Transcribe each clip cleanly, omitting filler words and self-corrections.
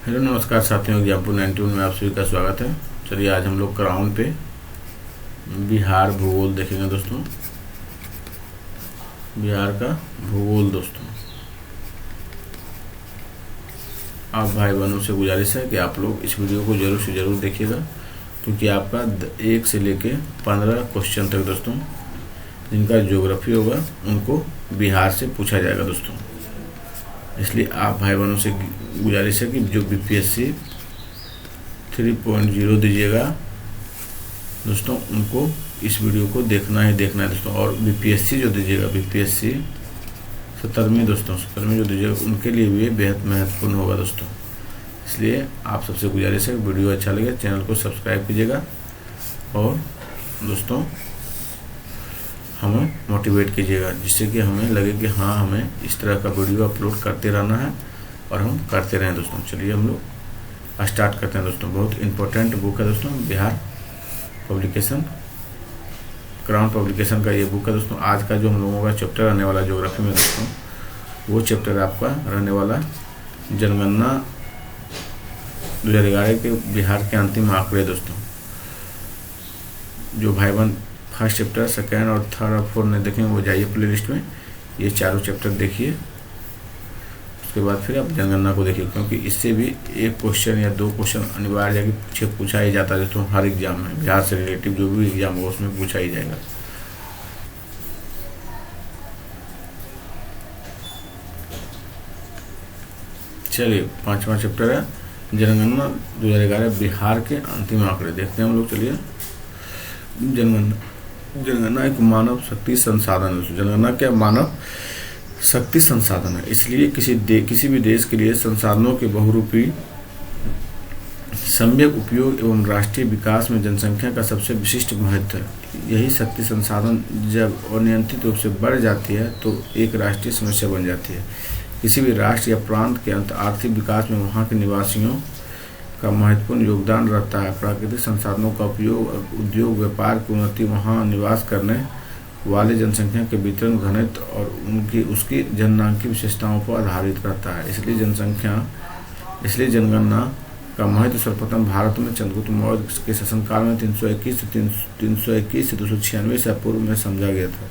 Hello नमस्कार साथियों, example 91 में आप सभी का स्वागत है। चलिए आज हम लोग क्राउन पे बिहार भूगोल देखेंगे दोस्तों। बिहार का भूगोल दोस्तों, आप भाई बहनों से गुजारिश है कि आप लोग इस वीडियो को जरूर से जरूर देखिएगा, क्योंकि आपका 1 से लेके 15 क्वेश्चन तक दोस्तों जिनका ज्योग्राफी होगा उनको बिहार से पूछा जाएगा दोस्तों। इसलिए आप भाई बहनों से गुजारिश है कि जो बीपीएससी 3.0 दीजिएगा दोस्तों, उनको इस वीडियो को देखना है दोस्तों। और बीपीएससी जो दीजिएगा, बीपीएससी 17वीं दोस्तों, 17वीं जो दीजिएगा उनके लिए भी बेहद महत्वपूर्ण होगा दोस्तों। इसलिए आप सबसे गुजारिश है, वीडियो अच्छा लगे चैनल को सब्सक्राइब कीजिएगा और दोस्तों हमें मोटिवेट कीजिएगा, जिससे कि हमें लगे कि हाँ, हमें इस तरह का वीडियो अपलोड करते रहना है और हम करते रहें दोस्तों। चलिए हम लोग स्टार्ट करते हैं दोस्तों। बहुत इंपॉर्टेंट बुक है दोस्तों, बिहार पब्लिकेशन, क्राउन पब्लिकेशन का ये बुक है दोस्तों। आज का जो हम लोगों का चैप्टर रहने वाला ज्योग्राफी में दोस्तों, वो चैप्टर आपका रहने वाला जनगणना 2011 के बिहार के अंतिम आंकड़े दोस्तों। जो भाई बहन फर्स्ट चैप्टर, सेकेंड और थर्ड और फोर्थ नहीं देखेंगे वो जाइए प्ले लिस्ट में, ये चारों चैप्टर देखिए। उसके बाद फिर आप जनगणना को देखिए, क्योंकि इससे भी एक क्वेश्चन या 2 क्वेश्चन अनिवार्य है पूछा ही जाता है दोस्तों। हर एग्जाम में बिहार से रिलेटिव जो भी एग्जाम होगा उसमें पूछा ही जाएगा। चलिए 5वां चैप्टर है जनगणना 2011 बिहार के अंतिम आंकड़े, देखते हैं हम लोग। चलिए जनगणना एक मानव शक्ति संसाधन है। जनगणना क्या मानव शक्ति संसाधन है, इसलिए किसी भी देश के लिए संसाधनों के बहुरूपी सम्यक उपयोग एवं राष्ट्रीय विकास में जनसंख्या का सबसे विशिष्ट महत्व है। यही शक्ति संसाधन जब अनियंत्रित रूप से बढ़ जाती है तो एक राष्ट्रीय समस्या बन जाती है। किसी भी राष्ट्र या प्रांत के अंत आर्थिक विकास में वहाँ के निवासियों का महत्वपूर्ण योगदान रहता है। प्राकृतिक संसाधनों का उपयोग, उद्योग, व्यापार की उन्नति वहाँ निवास करने वाले जनसंख्या के वितरण, घनत्व और उसकी जननांगीय विशेषताओं पर आधारित रहता है। इसलिए जनगणना का महत्व सर्वप्रथम भारत में चंद्रगुप्त मौर्य के शासनकाल में 321 से 296 ईसा पूर्व में समझा गया था,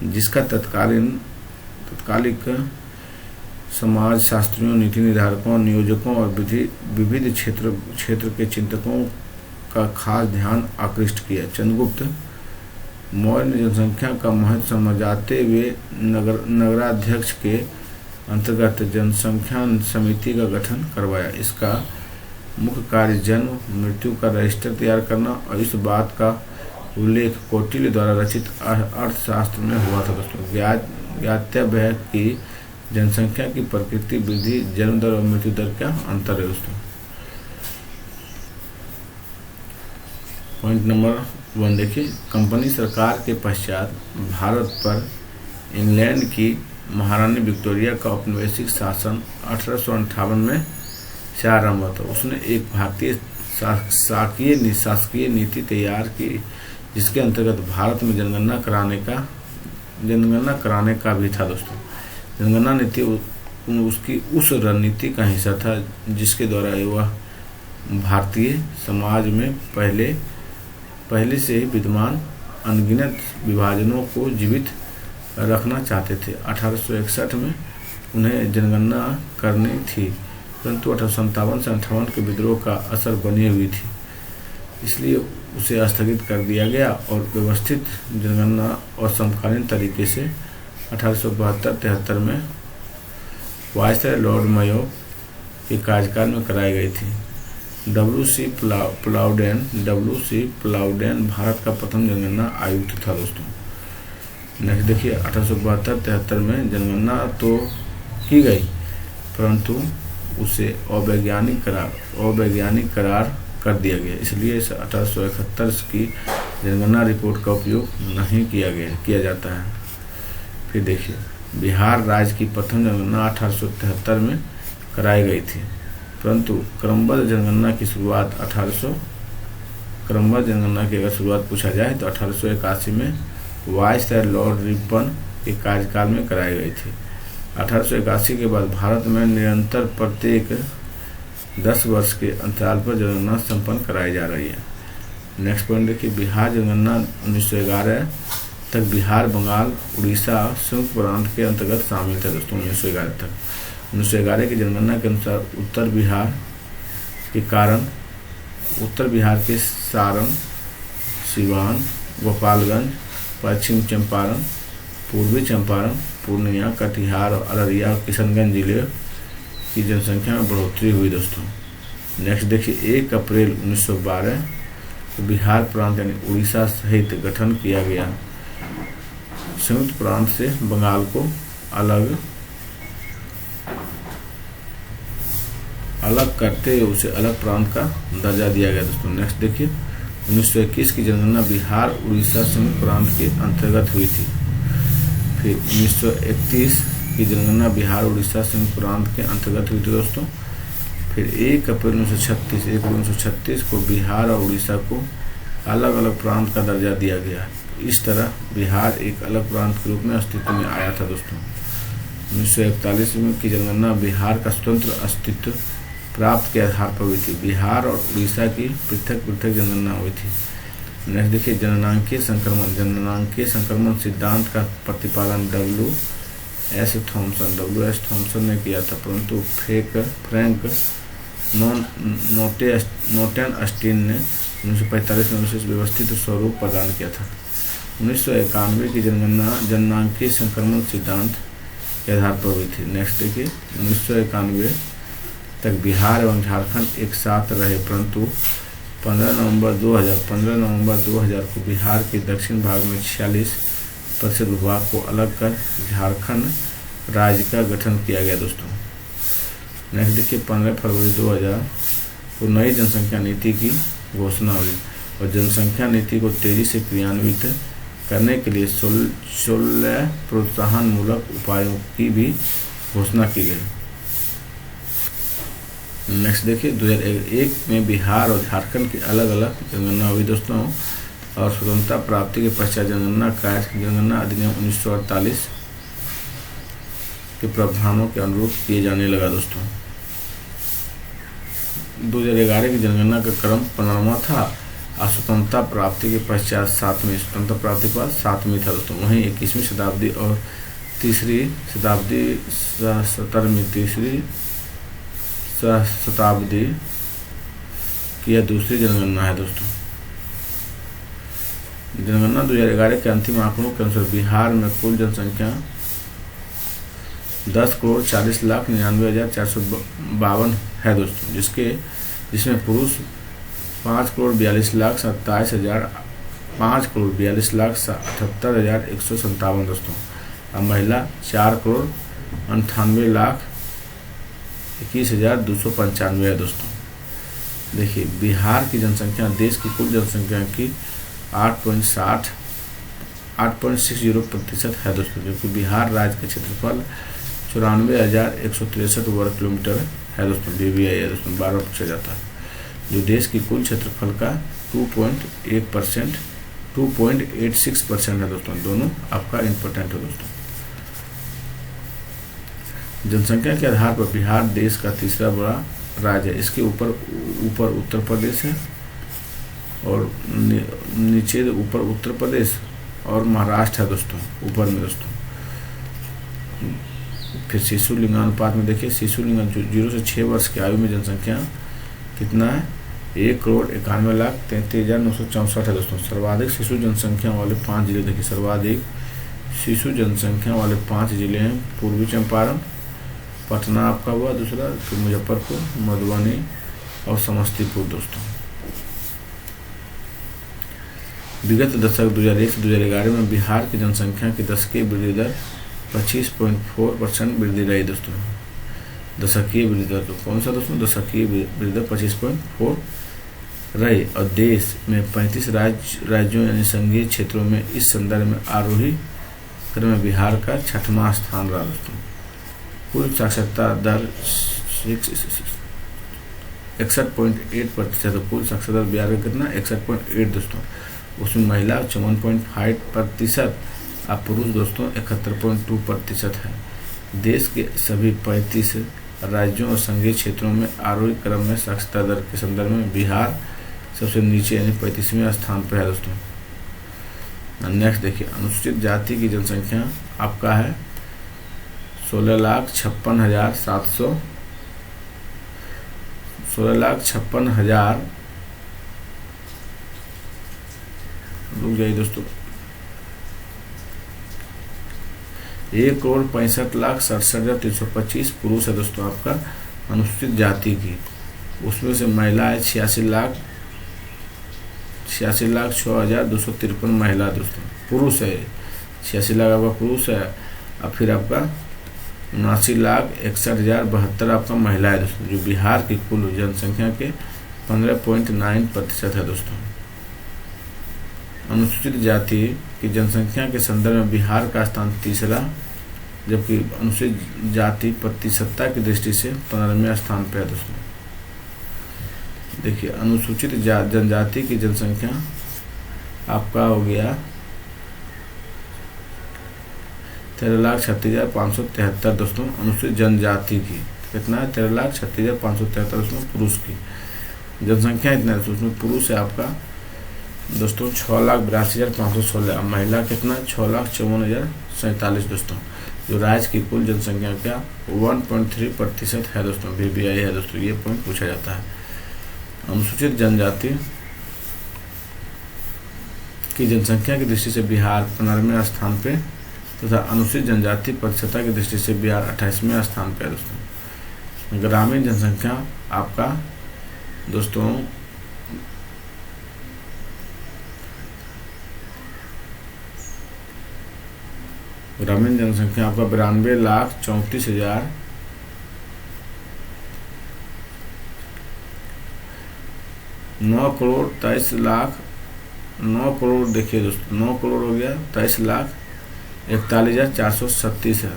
जिसका तत्कालिक समाज शास्त्रियों, नीति निर्धारकों, नियोजकों और विविध क्षेत्र के चिंतकों का खास ध्यान आकृष्ट किया। चंद्रगुप्त मौर्य ने जनसंख्या का महत्व समझाते हुए नगराध्यक्ष के अंतर्गत जनसंख्या समिति का गठन करवाया। इसका मुख्य कार्य जन्म मृत्यु का रजिस्टर तैयार करना और इस बात का उल्लेख कौटिल्य द्वारा रचित अर्थशास्त्र में हुआ था दोस्तों। ज्ञातव्य है कि जनसंख्या की प्रकृति, वृद्धि, जन्म दर और मृत्यु दर का अंतर है दोस्तों। पॉइंट नंबर 1 देखिए, कंपनी सरकार के पश्चात भारत पर इंग्लैंड की महारानी विक्टोरिया का औपनिवेशिक शासन 1858 में से आरंभ हुआ था। उसने एक भारतीय शासकीय नीति तैयार की, जिसके अंतर्गत भारत में जनगणना कराने का भी था दोस्तों। जनगणना नीति उसकी उस रणनीति का हिस्सा था जिसके द्वारा वह भारतीय समाज में पहले से ही विद्यमान अनगिनत विभाजनों को जीवित रखना चाहते थे। 1861 में उन्हें जनगणना करनी थी, परंतु 1857 से 58 के विद्रोह का असर बनी हुई थी, इसलिए उसे स्थगित कर दिया गया और व्यवस्थित जनगणना और समकालीन तरीके से 1872-73 में वायसराय लॉर्ड मेयो के कार्यकाल में कराई गई थी। W.C. प्लाउडेन भारत का प्रथम जनगणना आयुक्त था दोस्तों। नेक्स्ट देखिए, 1872-73 में जनगणना तो की गई, परंतु उसे अवैज्ञानिक करार कर दिया गया, इसलिए 1871 की जनगणना रिपोर्ट का उपयोग नहीं किया जाता है। फिर देखिए, बिहार राज्य की प्रथम जनगणना 1873 में कराई गई थी, परंतु क्रमबद्ध जनगणना की अगर शुरुआत पूछा जाए तो 1881 में वायसराय लॉर्ड रिपन के कार्यकाल में कराई गई थी। 1881 के बाद भारत में निरंतर प्रत्येक 10 वर्ष के अंतराल पर जनगणना संपन्न कराई जा रही है। नेक्स्ट पॉइंट देखिए, बिहार जनगणना 1911 तक बिहार, बंगाल, उड़ीसा संयुक्त प्रांत के अंतर्गत शामिल थे दोस्तों। 1911 तक, 1911 की जनगणना के अनुसार उत्तर बिहार के सारण, सिवान, गोपालगंज, पश्चिम चंपारण, पूर्वी चंपारण, पूर्णिया, कटिहार, अररिया और किशनगंज जिले की जनसंख्या में बढ़ोतरी हुई दोस्तों। नेक्स्ट देखिए, 1 अप्रैल 1912 को बिहार प्रांत यानी उड़ीसा सहित गठन किया गया संयुक्त प्रांत से बंगाल को अलग करते हुए उसे अलग प्रांत का दर्जा दिया गया दोस्तों। नेक्स्ट देखिए, 1921 की जनगणना बिहार उड़ीसा संयुक्त प्रांत के अंतर्गत हुई थी। फिर 1931 की जनगणना बिहार उड़ीसा संयुक्त प्रांत के अंतर्गत हुई थी दोस्तों। फिर 1 अप्रैल 1936 को बिहार और उड़ीसा को अलग अलग प्रांत का दर्जा दिया गया। इस तरह बिहार एक अलग प्रांत के रूप में अस्तित्व में आया था दोस्तों। 1941 की जनगणना बिहार का स्वतंत्र अस्तित्व प्राप्त के आधार पर हुई थी। बिहार और उड़ीसा की पृथक जनगणना हुई थी। नेक्स्ट देखिए, जननांकीय संक्रमण सिद्धांत का प्रतिपादन W.S. थॉमसन ने किया था, परंतु फ्रैंक नोटेनस्टीन ने 1945 में उसे व्यवस्थित स्वरूप प्रदान किया था। 1991 की जनगणना जननांकीय संक्रमण सिद्धांत के आधार पर हुई थी। नेक्स्ट देखिए, 1991 तक बिहार एवं झारखंड एक साथ रहे, परंतु 15 नवंबर 2000 को बिहार के दक्षिण भाग में 46% भूभाग को अलग कर झारखंड राज्य का गठन किया गया दोस्तों। नेक्स्ट देखिए, 15 फरवरी 2000 को नई जनसंख्या नीति की घोषणा हुई और जनसंख्या नीति को तेजी से क्रियान्वित करने के लिए 16 प्रोत्साहन मूलक उपायों की भी घोषणा की गई। नेक्स्ट देखिए, 2001 में बिहार और झारखंड की अलग अलग जनगणना हुई दोस्तों और स्वतंत्रता प्राप्ति के पश्चात जनगणना अधिनियम 1948 के प्रावधानों के अनुरूप किए जाने लगा दोस्तों। 2011 की जनगणना का क्रम 15वां था और स्वतंत्रता प्राप्ति के पश्चात 7वीं, स्वतंत्रता प्राप्ति के बाद 7वीं था दोस्तों। वहीं 21वीं शताब्दी और तीसरी शताब्दी की यह दूसरी जनगणना है दोस्तों। जनगणना 2011 के अंतिम आंकड़ों के अनुसार बिहार में कुल जनसंख्या 10,40,99,452 है दोस्तों, जिसमें पुरुष 5,42,27,000 5,42,78,157 दोस्तों और महिला 4,98,21,295 है दोस्तों। देखिए, बिहार की जनसंख्या देश की कुल जनसंख्या की 8.60% है दोस्तों, जबकि बिहार राज्य का क्षेत्रफल 94,163 वर्ग किलोमीटर है दोस्तों। BBI है दोस्तों, 12 पूछा जाता है, जो देश की कुल क्षेत्रफल का 2.86% है दोस्तों। दोनों आपका इम्पोर्टेंट है दोस्तों। जनसंख्या के आधार पर बिहार देश का तीसरा बड़ा राज्य है। इसके ऊपर उत्तर प्रदेश है और नीचे ऊपर उत्तर प्रदेश और महाराष्ट्र है दोस्तों, ऊपर में दोस्तों। फिर शिशु लिंगानुपात में देखिए, शिशु लिंग 0 से 6 वर्ष की आयु में जनसंख्या कितना है? 1,91,33,964 है दोस्तों। सर्वाधिक शिशु जनसंख्या वाले 5 जिले देखिए, सर्वाधिक शिशु जनसंख्या वाले 5 जिले हैं पूर्वी चंपारण, पटना आपका हुआ दूसरा, फिर मुजफ्फरपुर, मधुबनी और समस्तीपुर दोस्तों। विगत दशक 2001 से 2011 में बिहार की जनसंख्या की दशकीय वृद्धि दर 25.4% वृद्धि रही दोस्तों। दशकीय वृद्धि दर तो कौन सा दोस्तों? दशकीय वृद्धि दर 25.4 रही और देश में 35 राज्यों यानी संघीय क्षेत्रों में इस संदर्भ में आरोही क्रम में बिहार का 6वां स्थान रहा दोस्तों। कुल साक्षरता दर 61.8%, कुल साक्षरता बिहार का कितना? 61.8 दोस्तों। उसमें महिला 54.5% और पुरुष दोस्तों 71.2% है। देश के सभी 35 राज्यों और संघीय क्षेत्रों में आरोही क्रम में साक्षरता दर के संदर्भ में बिहार सबसे नीचे यानी 35वें स्थान पर है दोस्तों। नेक्स्ट देखिए, अनुसूचित जाति की जनसंख्या आपका है 16,56,700 16,56,000 रुक जाइए दोस्तों, 1,65,67,325 पुरुष है दोस्तों आपका अनुसूचित जाति की। उसमें से महिला है 86,06,0253 महिला दोस्तों। पुरुष है 86 लाख आपका पुरुष है, और फिर आपका 79,61,072 आपका महिला है दोस्तों, जो बिहार की कुल जनसंख्या के 15.9% है दोस्तों। अनुसूचित जाति की जनसंख्या के संदर्भ में बिहार का स्थान तीसरा, जबकि अनुसूचित जाति प्रतिशतता की दृष्टि से 15वें स्थान पर है दोस्तों। देखिए, अनुसूचित जनजाति की जनसंख्या आपका हो गया 13,36,573 दोस्तों अनुसूचित जनजाति की। कितना है? 13,36,573 दोस्तों पुरुष की जनसंख्या इतना है। उसमें पुरुष है आपका दोस्तों 6,82,516, महिला कितना 6,54,047 दोस्तों, जो राज्य की कुल जनसंख्या का 1.3% है दोस्तों। BBI है दोस्तों, ये पॉइंट पूछा जाता है। अनुसूचित जनजाति की जनसंख्या की दृष्टि से बिहार 15वें स्थान पे तथा अनुसूचित जनजाति प्रतिशतता की दृष्टि से बिहार 28वें स्थान पे है दोस्तों। ग्रामीण जनसंख्या आपका दोस्तों ग्रामीण जनसंख्या आपका 92,34,000 9 करोड़ देखिए दोस्तों, 9 करोड़ हो गया 23,41,436 है।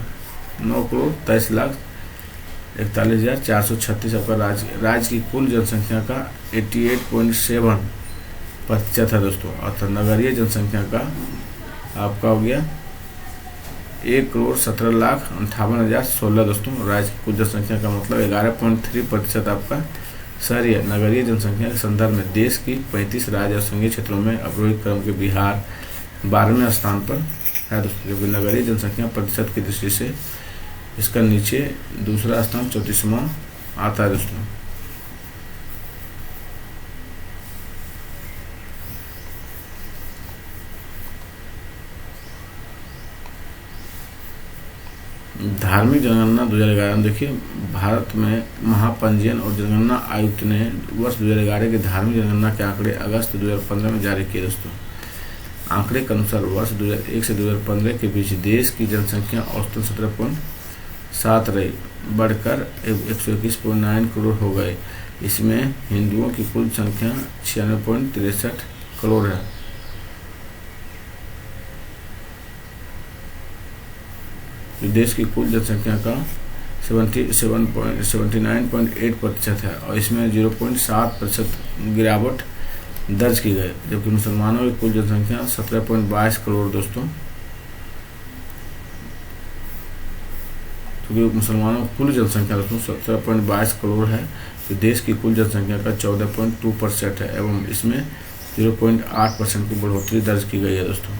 9 करोड़ 23,41,436 आपका राज्य की कुल जनसंख्या का 88.7% है दोस्तों। और नगरीय जनसंख्या का आपका हो गया 1,17,58,016 दोस्तों। राज्य की कुल जनसंख्या का मतलब 11.3% आपका शहरी है। नगरीय जनसंख्या के संदर्भ में देश की 35 राज्य और संघीय क्षेत्रों में अवरोही क्रम के बिहार 12वें स्थान पर है दोस्तों, जबकि नगरीय जनसंख्या प्रतिशत की दृष्टि से इसका नीचे दूसरा स्थान 34वां आता है दोस्तों। धार्मिक जनगणना 2011 में देखिए, भारत में महापंजीयन और जनगणना आयुक्त ने वर्ष 2011 के धार्मिक जनगणना के आंकड़े अगस्त 2015 में जारी किए दोस्तों। आंकड़े के अनुसार वर्ष 2001 से 2015 के बीच देश की जनसंख्या औसतन 17.7 रही, बढ़कर 121.9 करोड़ हो गए। इसमें हिंदुओं की कुल संख्या 96.63 करोड़ है। देश की कुल जनसंख्या का 79.8% है, और इसमें 0.7% गिरावट दर्ज की गई, जबकि मुसलमानों की कुल जनसंख्या 17.22 करोड़ दोस्तों। क्योंकि मुसलमानों की कुल जनसंख्या दोस्तों 17.22 करोड़ है, तो देश की कुल जनसंख्या का 14.2% है, एवं इसमें 0.8% की बढ़ोतरी दर्ज की गई है दोस्तों।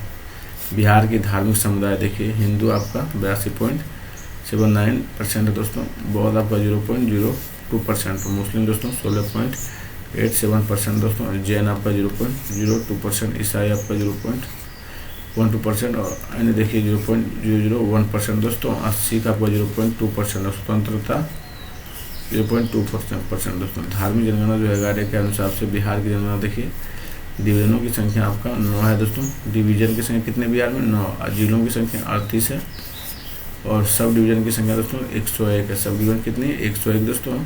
बिहार की धार्मिक समुदाय देखिए, हिंदू आपका 82.79% है दोस्तों, बौद्ध आपका 0.02%, मुस्लिम दोस्तों 16.87% दोस्तों, जैन आपका 0.02%, ईसाई आपका 0.12%, और अन्य देखिए 0.001% दोस्तों, और सिख आपका 0.2%, स्वतंत्रता 0.2% दोस्तों। धार्मिक जनगणना 2011 के अनुसार से बिहार की जनगणना देखिए, डिवीजनों की संख्या आपका 9 है दोस्तों। डिवीजन की संख्या कितने बिहार में? 9। जिलों की संख्या 38 है, और सब डिवीजन की संख्या दोस्तों 101 है। सब डिवीजन कितनी? 101 दोस्तों।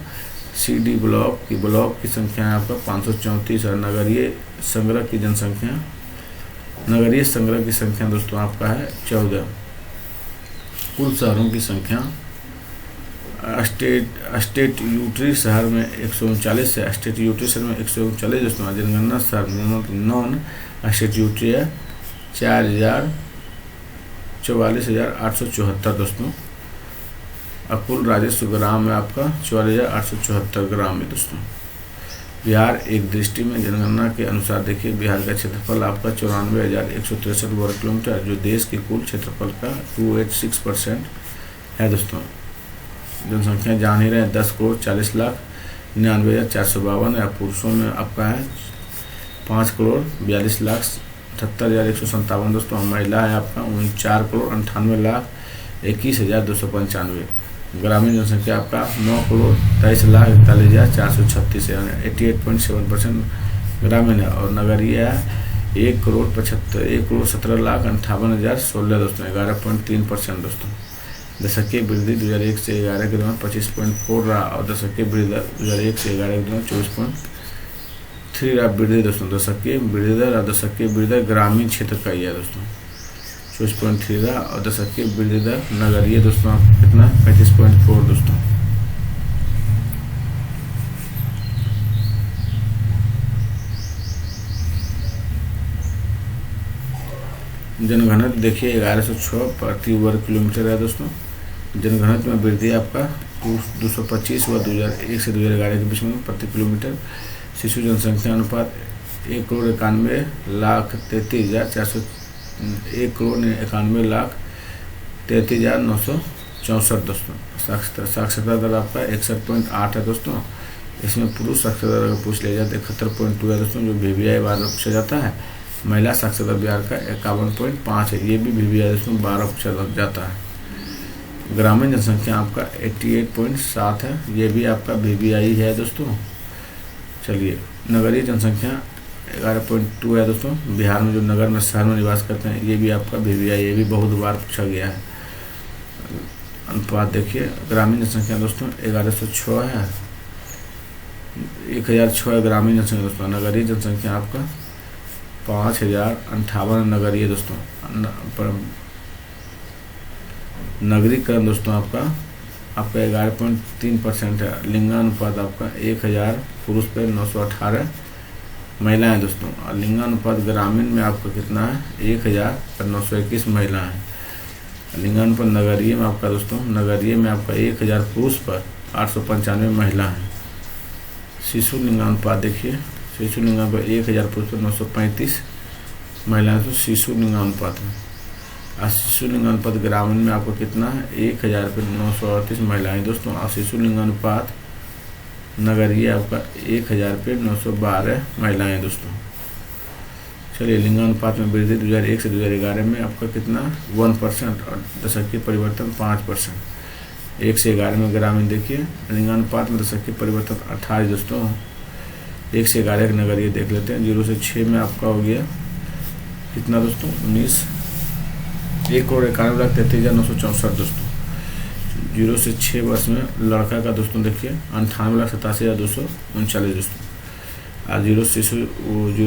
CD ब्लॉक की संख्या है आपका 534, और नगरीय संग्रह की संख्या दोस्तों आपका है 14। कुल शहरों की संख्या स्टेट्यूटरी शहर में 139 है, स्टेट्यूटरी शहर में 139 दोस्तों। जनगणना शहर नॉन स्टेट्यूटरी है 44,874 दोस्तों। और कुल राजस्व ग्राम है आपका 44,874 ग्राम है दोस्तों। बिहार एक दृष्टि में जनगणना के अनुसार देखिए, बिहार का क्षेत्रफल आपका 94,163 वर्ग किलोमीटर, जो देश के कुल क्षेत्रफल का 286% है दोस्तों। जनसंख्या जान ही रहे 10,40,99,452 है। पुरुषों में आपका है 5,42,78,157 दोस्तों। महिला है आपका 4,98,21,295। ग्रामीण जनसंख्या आपका 9,23,41,436 है, 88.7% ग्रामीण है। और नगरीय है 1,17,58,16 दोस्तों, 11.3% दोस्तों। दशकीय वृद्धि 2001 से 11 के दौरान 25.4 रहा, और दशकीय वृद्धि 2001 से 11 के दौरान 24.3 रहा वृद्धि दोस्तों। दशकीय वृद्धि दर और दशकीय वृद्धि दर ग्रामीण क्षेत्र का ही है दोस्तों, 24.3 रहा, और दशकीय वृद्धि दर नगरीय दोस्तों कितना 35.4 दोस्तों। जनघनत्व देखिए 1106 प्रति वर्ग किलोमीटर है दोस्तों। जनघनत्व में वृद्धि आपका 225 व 2001 से 2011 के बीच में प्रति किलोमीटर। शिशु जनसंख्या अनुपात 1,91,33,400 1,91,33,964 दोस्तों। साक्षरता दर आपका 61.8 है दोस्तों। इसमें पुरुष साक्षरता दर पूछ लिया जाता है 71.2 है दोस्तों, जो VVI बार पूछा जाता है। महिला साक्षरता बिहार का 51.5 है, ये भी VVI दोस्तों 12 पूछा जाता है। ग्रामीण जनसंख्या आपका 88.7 है, ये भी आपका VVI है दोस्तों। चलिए, नगरीय जनसंख्या 11.2 है दोस्तों। बिहार में जो नगर में शहर में निवास करते हैं, ये भी आपका VVI, ये भी बहुत बार पूछा गया है। अनुपात देखिए, ग्रामीण जनसंख्या दोस्तों 1106 है, 1006 ग्रामीण जनसंख्या दोस्तों। नगरीय जनसंख्या आपका 5,058 नगरीय दोस्तों। नगरीकरण दोस्तों आपका 11.3% है। लिंगानुपात आपका 1000 पुरुष पे 918 महिलाएं दोस्तों। और लिंगानुपात ग्रामीण में आपका कितना है 1000 पर 921 महिलाएं हैं। लिंगानुपात नगरीय में आपका दोस्तों, नगरीय में आपका 1000 पुरुष पर 895 महिला हैं। शिशु लिंगानुपात देखिए, शिशु लिंगानुपात 1000 पुरुष पर 935 महिलाएं तो शिशु लिंगानुपात है। और शिशु लिंगानुपात ग्रामीण में आपको कितना है 1000 पे 938 महिलाएं दोस्तों। और शिशु लिंगानुपात नगरीय आपका 1000 पे 912 महिलाएं दोस्तों। चलिए, लिंगानुपात में वृद्धि 2001 से 2011 में आपका कितना 1% और दशकीय परिवर्तन 5%। 1 से 11 में ग्रामीण देखिए, लिंगानुपात में दशकीय परिवर्तन 28 दोस्तों। 1 से 11 नगरीय देख लेते हैं। 0 से 6 में आपका हो गया कितना दोस्तों 19, 1,91,33,964 दोस्तों। 0 से 6 वर्ष में लड़का का दोस्तों देखिए 98,87,239 दोस्तों। और 0 से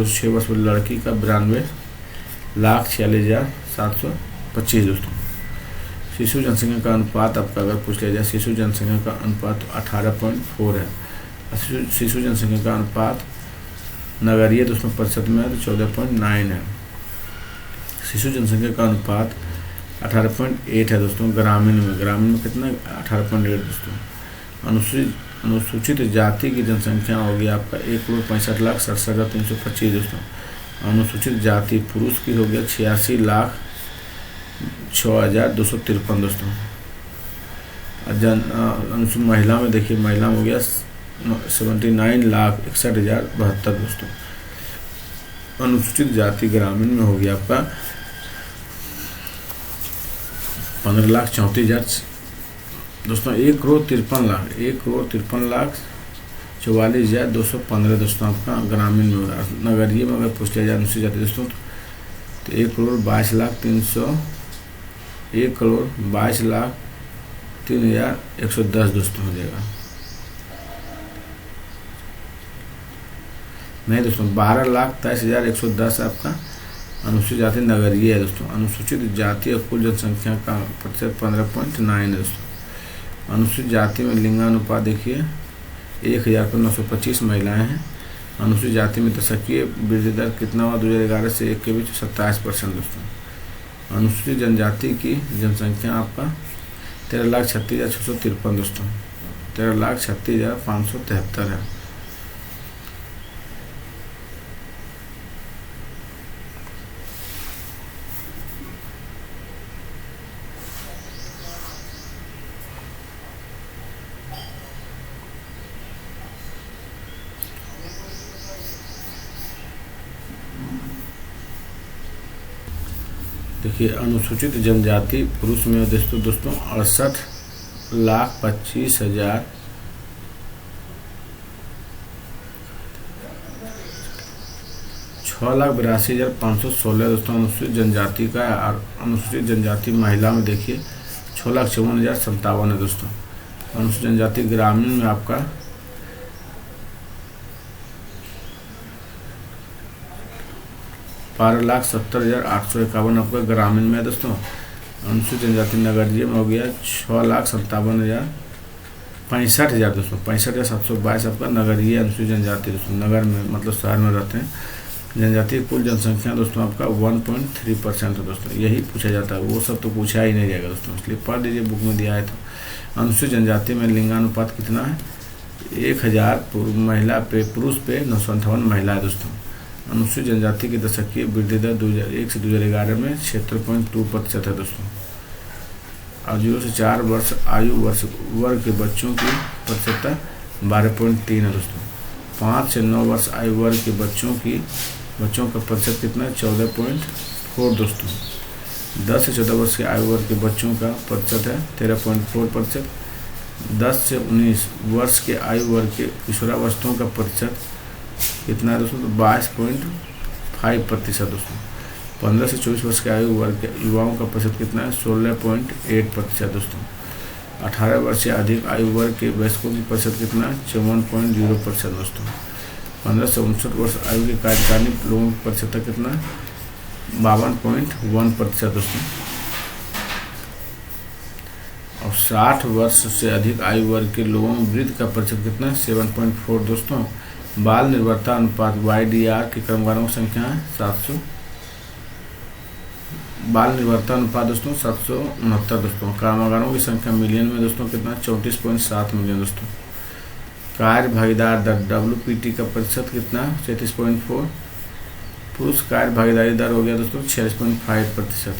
6 वर्ष में लड़की का 92,46,725 दोस्तों। शिशु जनसंख्या का अनुपात आपका अगर पूछ लिया जाए, शिशु जनसंख्या का अनुपात 18.4 है। शिशु जनसंख्या का अनुपात नगरीय दोस्तों प्रतिशत में है तो 14.9 है। शिशु जनसंख्या का अनुपात 18.8 है दोस्तों। ग्रामीण में कितना 18.8 दोस्तों। अनुसूचित जाति की जनसंख्या होगी आपका 1,65,67,325 दोस्तों। अनुसूचित जाति पुरुष की हो गया 86,06,253 दोस्तों। महिला में देखिए, महिला में हो गया 79,61,072 दोस्तों। अनुसूचित जाति ग्रामीण में हो गया आपका 15,34,000 दोस्तों। 1,53,44,215 दोस्तों आपका ग्रामीण में होगा। नगरीय में अगर पूछ लिया जाए अनुसूचित जाति दोस्तों तो 1,22,03,110 दोस्तों हो जाएगा। नहीं दोस्तों, 12,23,110 आपका अनुसूचित जाति नगरीय है दोस्तों। अनुसूचित जाति और कुल जनसंख्या का प्रतिशत 15.9 है दोस्तों। अनुसूचित जाति में लिंगानुपात देखिए 1000 पर 925 महिलाएं हैं। अनुसूचित जाति में दशकीय वृद्धि दर कितना हुआ 2011 से 1 के बीच 27% दोस्तों। अनुसूचित जनजाति की जनसंख्या आपका 13,36,653 दोस्तों, 13,36,573 है। देखिए, अनुसूचित जनजाति पुरुष में दोस्तों 68,25,000 6,82,516 दोस्तों अनुसूचित जनजाति का है। और अनुसूचित जनजाति महिला में देखिए 6,54,057 है दोस्तों। अनुसूचित जनजाति ग्रामीण में आपका 12,70,851 आपका ग्रामीण में है दोस्तों। अनुसूचित जनजाति नगरीय में हो गया 6,57,065 दोस्तों, 65,722 आपका नगरीय अनुसूचित जनजाति दोस्तों, नगर में मतलब शहर में रहते हैं। जनजाति की कुल जनसंख्या दोस्तों आपका 1.3% है दोस्तों। यही पूछा जाता है, वो सब तो पूछा ही नहीं जाएगा दोस्तों, इसलिए पढ़ लीजिए, बुक में दिया है। तो अनुसूचित जनजाति में लिंगानुपात कितना है? 1,000 महिला पे पुरुष पे 958 महिला है दोस्तों। अनुसूचित जनजाति की दशकीय वृद्धि दर 2001 से 2011 में 76.2% है दोस्तों। और 0 से 4 वर्ष आयु वर्ग के बच्चों की प्रतिशतता 12.3 है दोस्तों। 5 से 9 वर्ष आयु वर्ग के बच्चों का प्रतिशत कितना है? 14.4 दोस्तों। 10 से 14 वर्ष के आयु वर्ग के बच्चों का प्रतिशत है 13.4%। 10 से 19 वर्ष के आयु वर्ग के किशोरावस्थाओं का प्रतिशत कितना है दोस्तों? 22.5% दोस्तों। 15 से 24 वर्ष के आयु वर्ग के युवाओं का प्रतिशत कितना है? 16.8% दोस्तों। 18 वर्ष से अधिक आयु वर्ग के वयस्कों की प्रतिशत कितना है? 54.0% दोस्तों। 15 से 59 वर्ष आयु के कार्यकारिणी लोगों की प्रतिशत कितना है? 52.1% दोस्तों। और 60 वर्ष से अधिक आयु वर्ग के लोगों में वृद्ध का प्रतिशत कितना है? 7.4 दोस्तों। बाल निर्भरता अनुपात YDR के कर्मगारों की संख्या है 700। बाल निर्भरता अनुपात दोस्तों 769 दोस्तों। कामगारों की संख्या मिलियन में दोस्तों कितना? 34.7 मिलियन दोस्तों। कार्य भागीदार दर WPT का प्रतिशत कितना? 33.4। पुरुष कार्य भागीदारी दर हो गया दोस्तों 46.5%।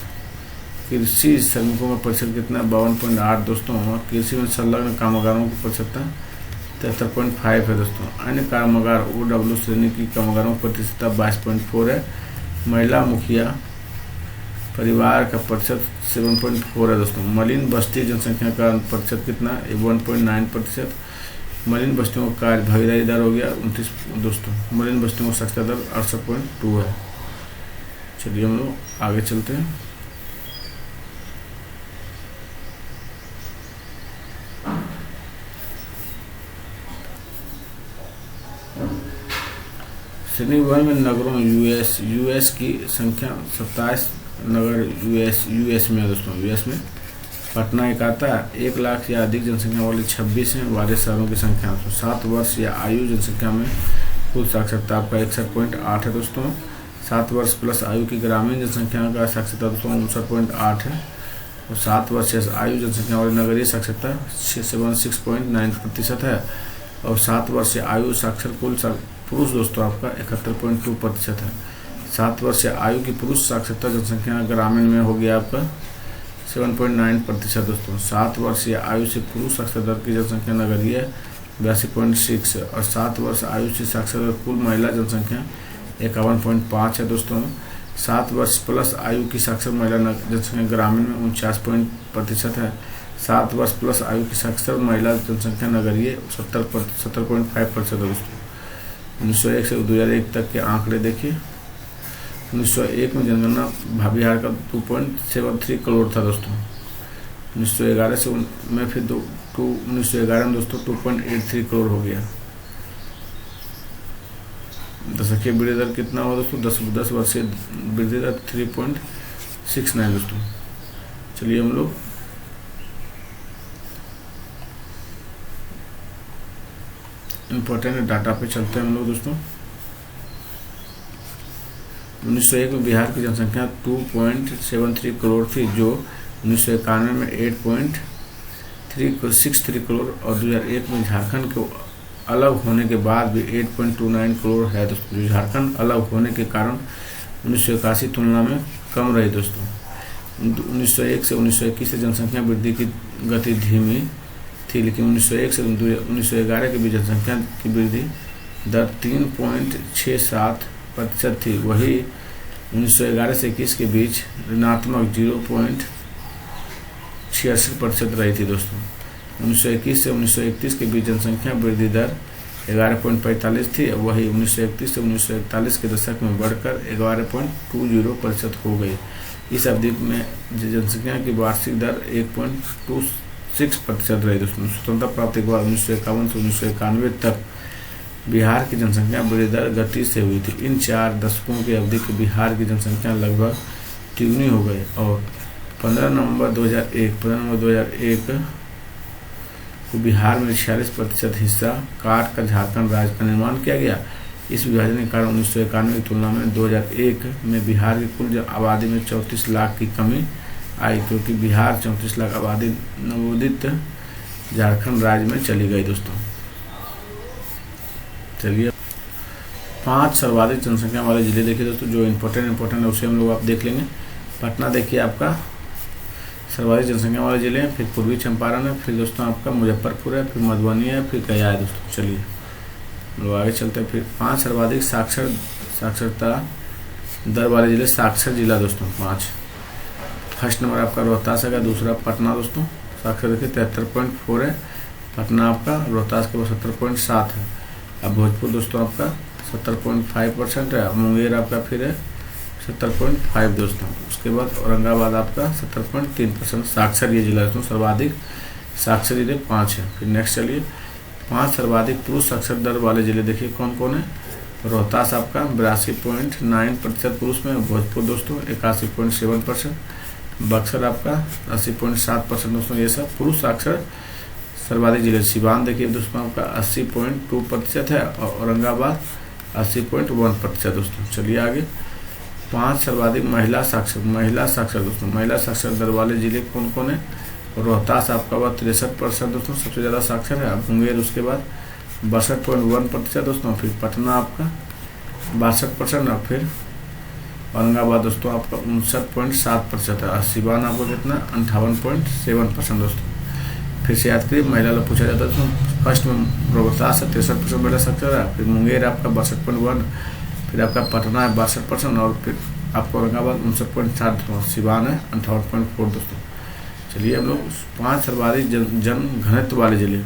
कृषि श्रमिकों का प्रतिशत कितना? 52.8 दोस्तों। और कृषि में संलग्न कामगारों की प्रतिशतता 73.5 है दोस्तों। अन्य कामगार OW श्रेणी की कामगारों की प्रतिशतता 22.4 है। महिला मुखिया परिवार का प्रतिशत 7.4 है दोस्तों। मलिन बस्ती जनसंख्या का प्रतिशत कितना? 1.9%। मलिन बस्तियों का कार्य भागीदारी दर हो गया 29 दोस्तों। मलिन बस्तियों का साक्षरता दर 68.2 है। चलिए हम लोग आगे चलते हैं। श्रेणी 1 में नगरों यूएस की संख्या 27 नगर यूएस में है दोस्तों। यूएस में पटना एक आता है। 1 लाख या अधिक जनसंख्या वाले 26 हैं वाले शहरों की संख्या। तो 7 वर्ष या आयु जनसंख्या में कुल साक्षरता आपका 61.8 है दोस्तों। 7 वर्ष प्लस आयु की ग्रामीण जनसंख्या का साक्षरता दोस्तों 59.8 है। और 7 वर्ष या आयु जनसंख्या वाली नगरीय साक्षरता 76.9% है। और 7 वर्ष या आयु साक्षर कुल पुरुष दोस्तों आपका 71.2% है। 7 वर्ष या आयु की पुरुष साक्षरता जनसंख्या ग्रामीण में हो गया आपका 7.9% दोस्तों। 7 वर्ष या आयु से पुरुष साक्षरता की जनसंख्या नगरीय 82.6 है। और 7 वर्ष आयु से साक्षरता कुल महिला जनसंख्या 51.5 है दोस्तों। 7 वर्ष प्लस आयु की साक्षर महिला जनसंख्या ग्रामीण में 49% है। 7 वर्ष प्लस आयु की साक्षर महिला जनसंख्या नगरीय 70.5% है दोस्तों। 1901 से 2001 तक के आंकड़े देखिए। 1901 में जनगणना बिहार का 2.73 करोड़ था दोस्तों। 1911 से में फिर 1911 में दोस्तों 2.83 करोड़ हो गया। दशकीय वृद्धि दर कितना हुआ दोस्तों? 10 वर्षीय वृद्धि दर 3.69 दोस्तों। चलिए हम लोग इम्पोर्टेंट डाटा पे चलते हैं हम लोग दोस्तों। 1901 में बिहार की जनसंख्या 2.73 करोड़ थी, जो 1991 में 8.63 करोड़ और 2001 में झारखंड को अलग होने के बाद भी 8.29 करोड़ है दोस्तों। जो झारखंड अलग होने के कारण 1981 तुलना में कम रही दोस्तों। 1901 से 1921 से जनसंख्या वृद्धि की गति धीमी थी, लेकिन 1901 से 1911 के बीच जनसंख्या की वृद्धि दर 3.67% थी। वही 1911 से 21 के बीच ऋणात्मक 0.66% रही थी दोस्तों। 1921 से 1931 के बीच जनसंख्या वृद्धि दर 11.45 थी। वही 1931 से 1941 के दशक में बढ़कर 11.20% हो गई। इस अवधि में जनसंख्या की वार्षिक दर 1.26% रही दोस्तों। स्वतंत्रता प्राप्ति के बाद 1951 से 1991 तक बिहार की जनसंख्या वृद्धि दर गति से हुई थी। इन 4 दशकों की अवधि के बिहार की जनसंख्या लगभग तिगुनी हो गई और 15 नवंबर 2001 को बिहार में 46% हिस्सा काट कर झारखंड राज्य का निर्माण किया गया। इस विभाजन के कारण 1991 की तुलना में 2001 में बिहार की कुल आबादी में 34 लाख की कमी आई, क्योंकि बिहार 34 लाख आबादी नवोदित झारखंड राज्य में चली गई दोस्तों। चलिए 5 सर्वाधिक जनसंख्या वाले जिले देखिए दोस्तों, जो इम्पोर्टेंट है उसे हम लोग आप देख लेंगे। पटना देखिए आपका सर्वाधिक जनसंख्या वाले जिले हैं, फिर पूर्वी चंपारण है, फिर दोस्तों आपका मुजफ्फरपुर है, फिर मधुबनी है, फिर गया है दोस्तों। चलिए हम लोग आगे चलते हैं। फिर 5 सर्वाधिक साक्षरता दर वाले जिले, साक्षर जिला दोस्तों 5। फर्स्ट नंबर आपका रोहतास है, दूसरा पटना दोस्तों, साक्षर देखिए 73.4 है पटना आपका, रोहतास के 70.7 है। अब भोजपुर दोस्तों आपका 70.5% है, मुंगेर आपका फिर है 70.5 दोस्तों। उसके बाद औरंगाबाद आपका 70.3% साक्षर ये जिला दोस्तों, सर्वाधिक साक्षर जिले 5 है। फिर नेक्स्ट चलिए 5 सर्वाधिक पुरुष साक्षर दर वाले जिले देखिए कौन कौन है। रोहतास आपका 82.9% पुरुष में, भोजपुर दोस्तों 81.7%, बक्सर आपका 80.7% दोस्तों। ये सब पुरुष साक्षर सर्वाधिक जिले। सिवान देखिए दोस्तों आपका 80.2% है और औरंगाबाद 80.1% दोस्तों। चलिए आगे 5 सर्वाधिक महिला साक्षर दोस्तों, महिला साक्षर दर वाले जिले कौन कौन है। रोहतास आपका 63% दोस्तों, सबसे ज़्यादा साक्षर है। मुंगेर उसके बाद 62.1% दोस्तों, फिर पटना आपका 62% और फिर औरंगाबाद दोस्तों आपका 59.7% है और सिवान आपको कितना 58.7% दोस्तों। फिर से याद करिए महिला लोग पूछा जाता है दोस्तों। फर्स्ट में रोहतास 63% महिला साक्षर है, फिर मुंगेर आपका 62.1, फिर आपका पटना है 62% और फिर आपका औरंगाबाद 59.7, सिवान है 58.4 दोस्तों। चलिए हम लोग 5 सर्वाधिक जन घनत्व वाले जिले,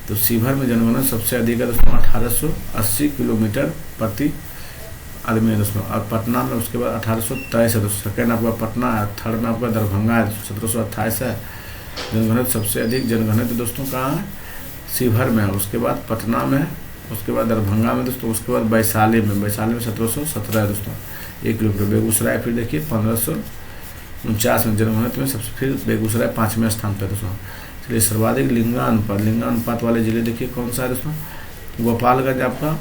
तो शिवहर में जनगणना सबसे अधिक है दोस्तों 1880 किलोमीटर प्रति आदमी है दोस्तों, और पटना में उसके बाद 1823 है दोस्तों। सेकेंड आपका पटना है, थर्ड में आपका दरभंगा है 1728 है। जनघनत्व सबसे अधिक जनघनत्व दोस्तों कहाँ है, शिवहर में है, उसके बाद पटना में, उसके बाद दरभंगा में दोस्तों, उसके बाद वैशाली में 1717 है दोस्तों 1 किलोमीटर। बेगूसराय फिर देखिए 1549 में जनघनत्व में सबसे, फिर बेगूसराय 5वें स्थान पर दोस्तों। चलिए सर्वाधिक लिंगानुपात वाले जिले देखिए कौन सा है दोस्तों। गोपालगंज आपका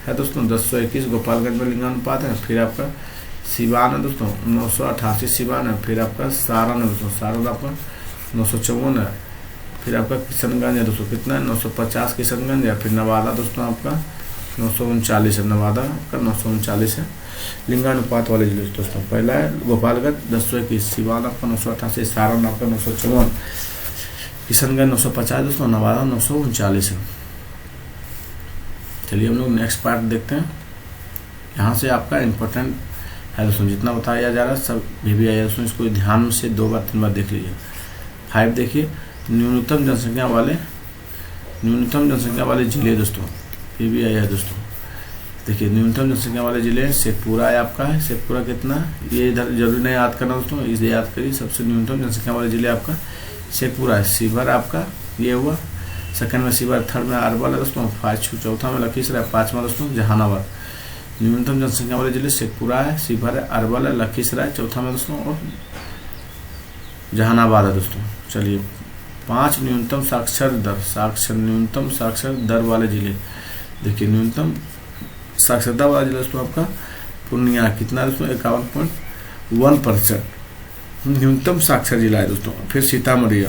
है दोस्तों 1021 गोपालगंज में लिंगानुपात है। फिर आपका सिवान है दोस्तों 988 सिवान है। फिर आपका सारण है दोस्तों, सारण आपका 954 है। फिर आपका किशनगंज है दोस्तों, कितना है 950 किशनगंज है। फिर नवादा दोस्तों आपका 939 है, नवादा आपका 939 है लिंगानुपात वाले जिले दोस्तों। पहला है गोपालगंज 1021, सिवान आपका 988, सारण आपका 954, किशनगंज 950 दोस्तों, नवादा 939 है। चलिए हम लोग नेक्स्ट पार्ट देखते हैं। यहाँ से आपका इम्पोर्टेंट है दोस्तों, जितना बताया जा रहा है सब भी है दोस्तों, इसको ध्यान से 2 बार 3 बार देख लीजिए। 5 देखिए न्यूनतम जनसंख्या वाले जिले दोस्तों, भी है दोस्तों। देखिए न्यूनतम जनसंख्या वाले जिले शेखपुरा है आपका, है शेखपुरा कितना, ये इधर जरूरी नहीं याद करना दोस्तों, इसे याद करिए। सबसे न्यूनतम जनसंख्या वाले जिले आपका शेखपुरा है। शिवहर आपका ये हुआ, सेकंड में शिवहर, थर्ड में अरवल है दोस्तों, चौथा में लखीसराय, 5वां दोस्तों जहानाबाद। न्यूनतम जनसंख्या वाले जिले शेखपुरा है, शिवहर है, अरवल है, लखीसराय चौथा में दोस्तों और जहानाबाद है दोस्तों। चलिए 5 न्यूनतम साक्षर दर वाले जिले देखिए। न्यूनतम साक्षरता वाला जिला दोस्तों आपका पूर्णिया, कितना दोस्तों 51% न्यूनतम साक्षर जिला है दोस्तों। फिर सीतामढ़ी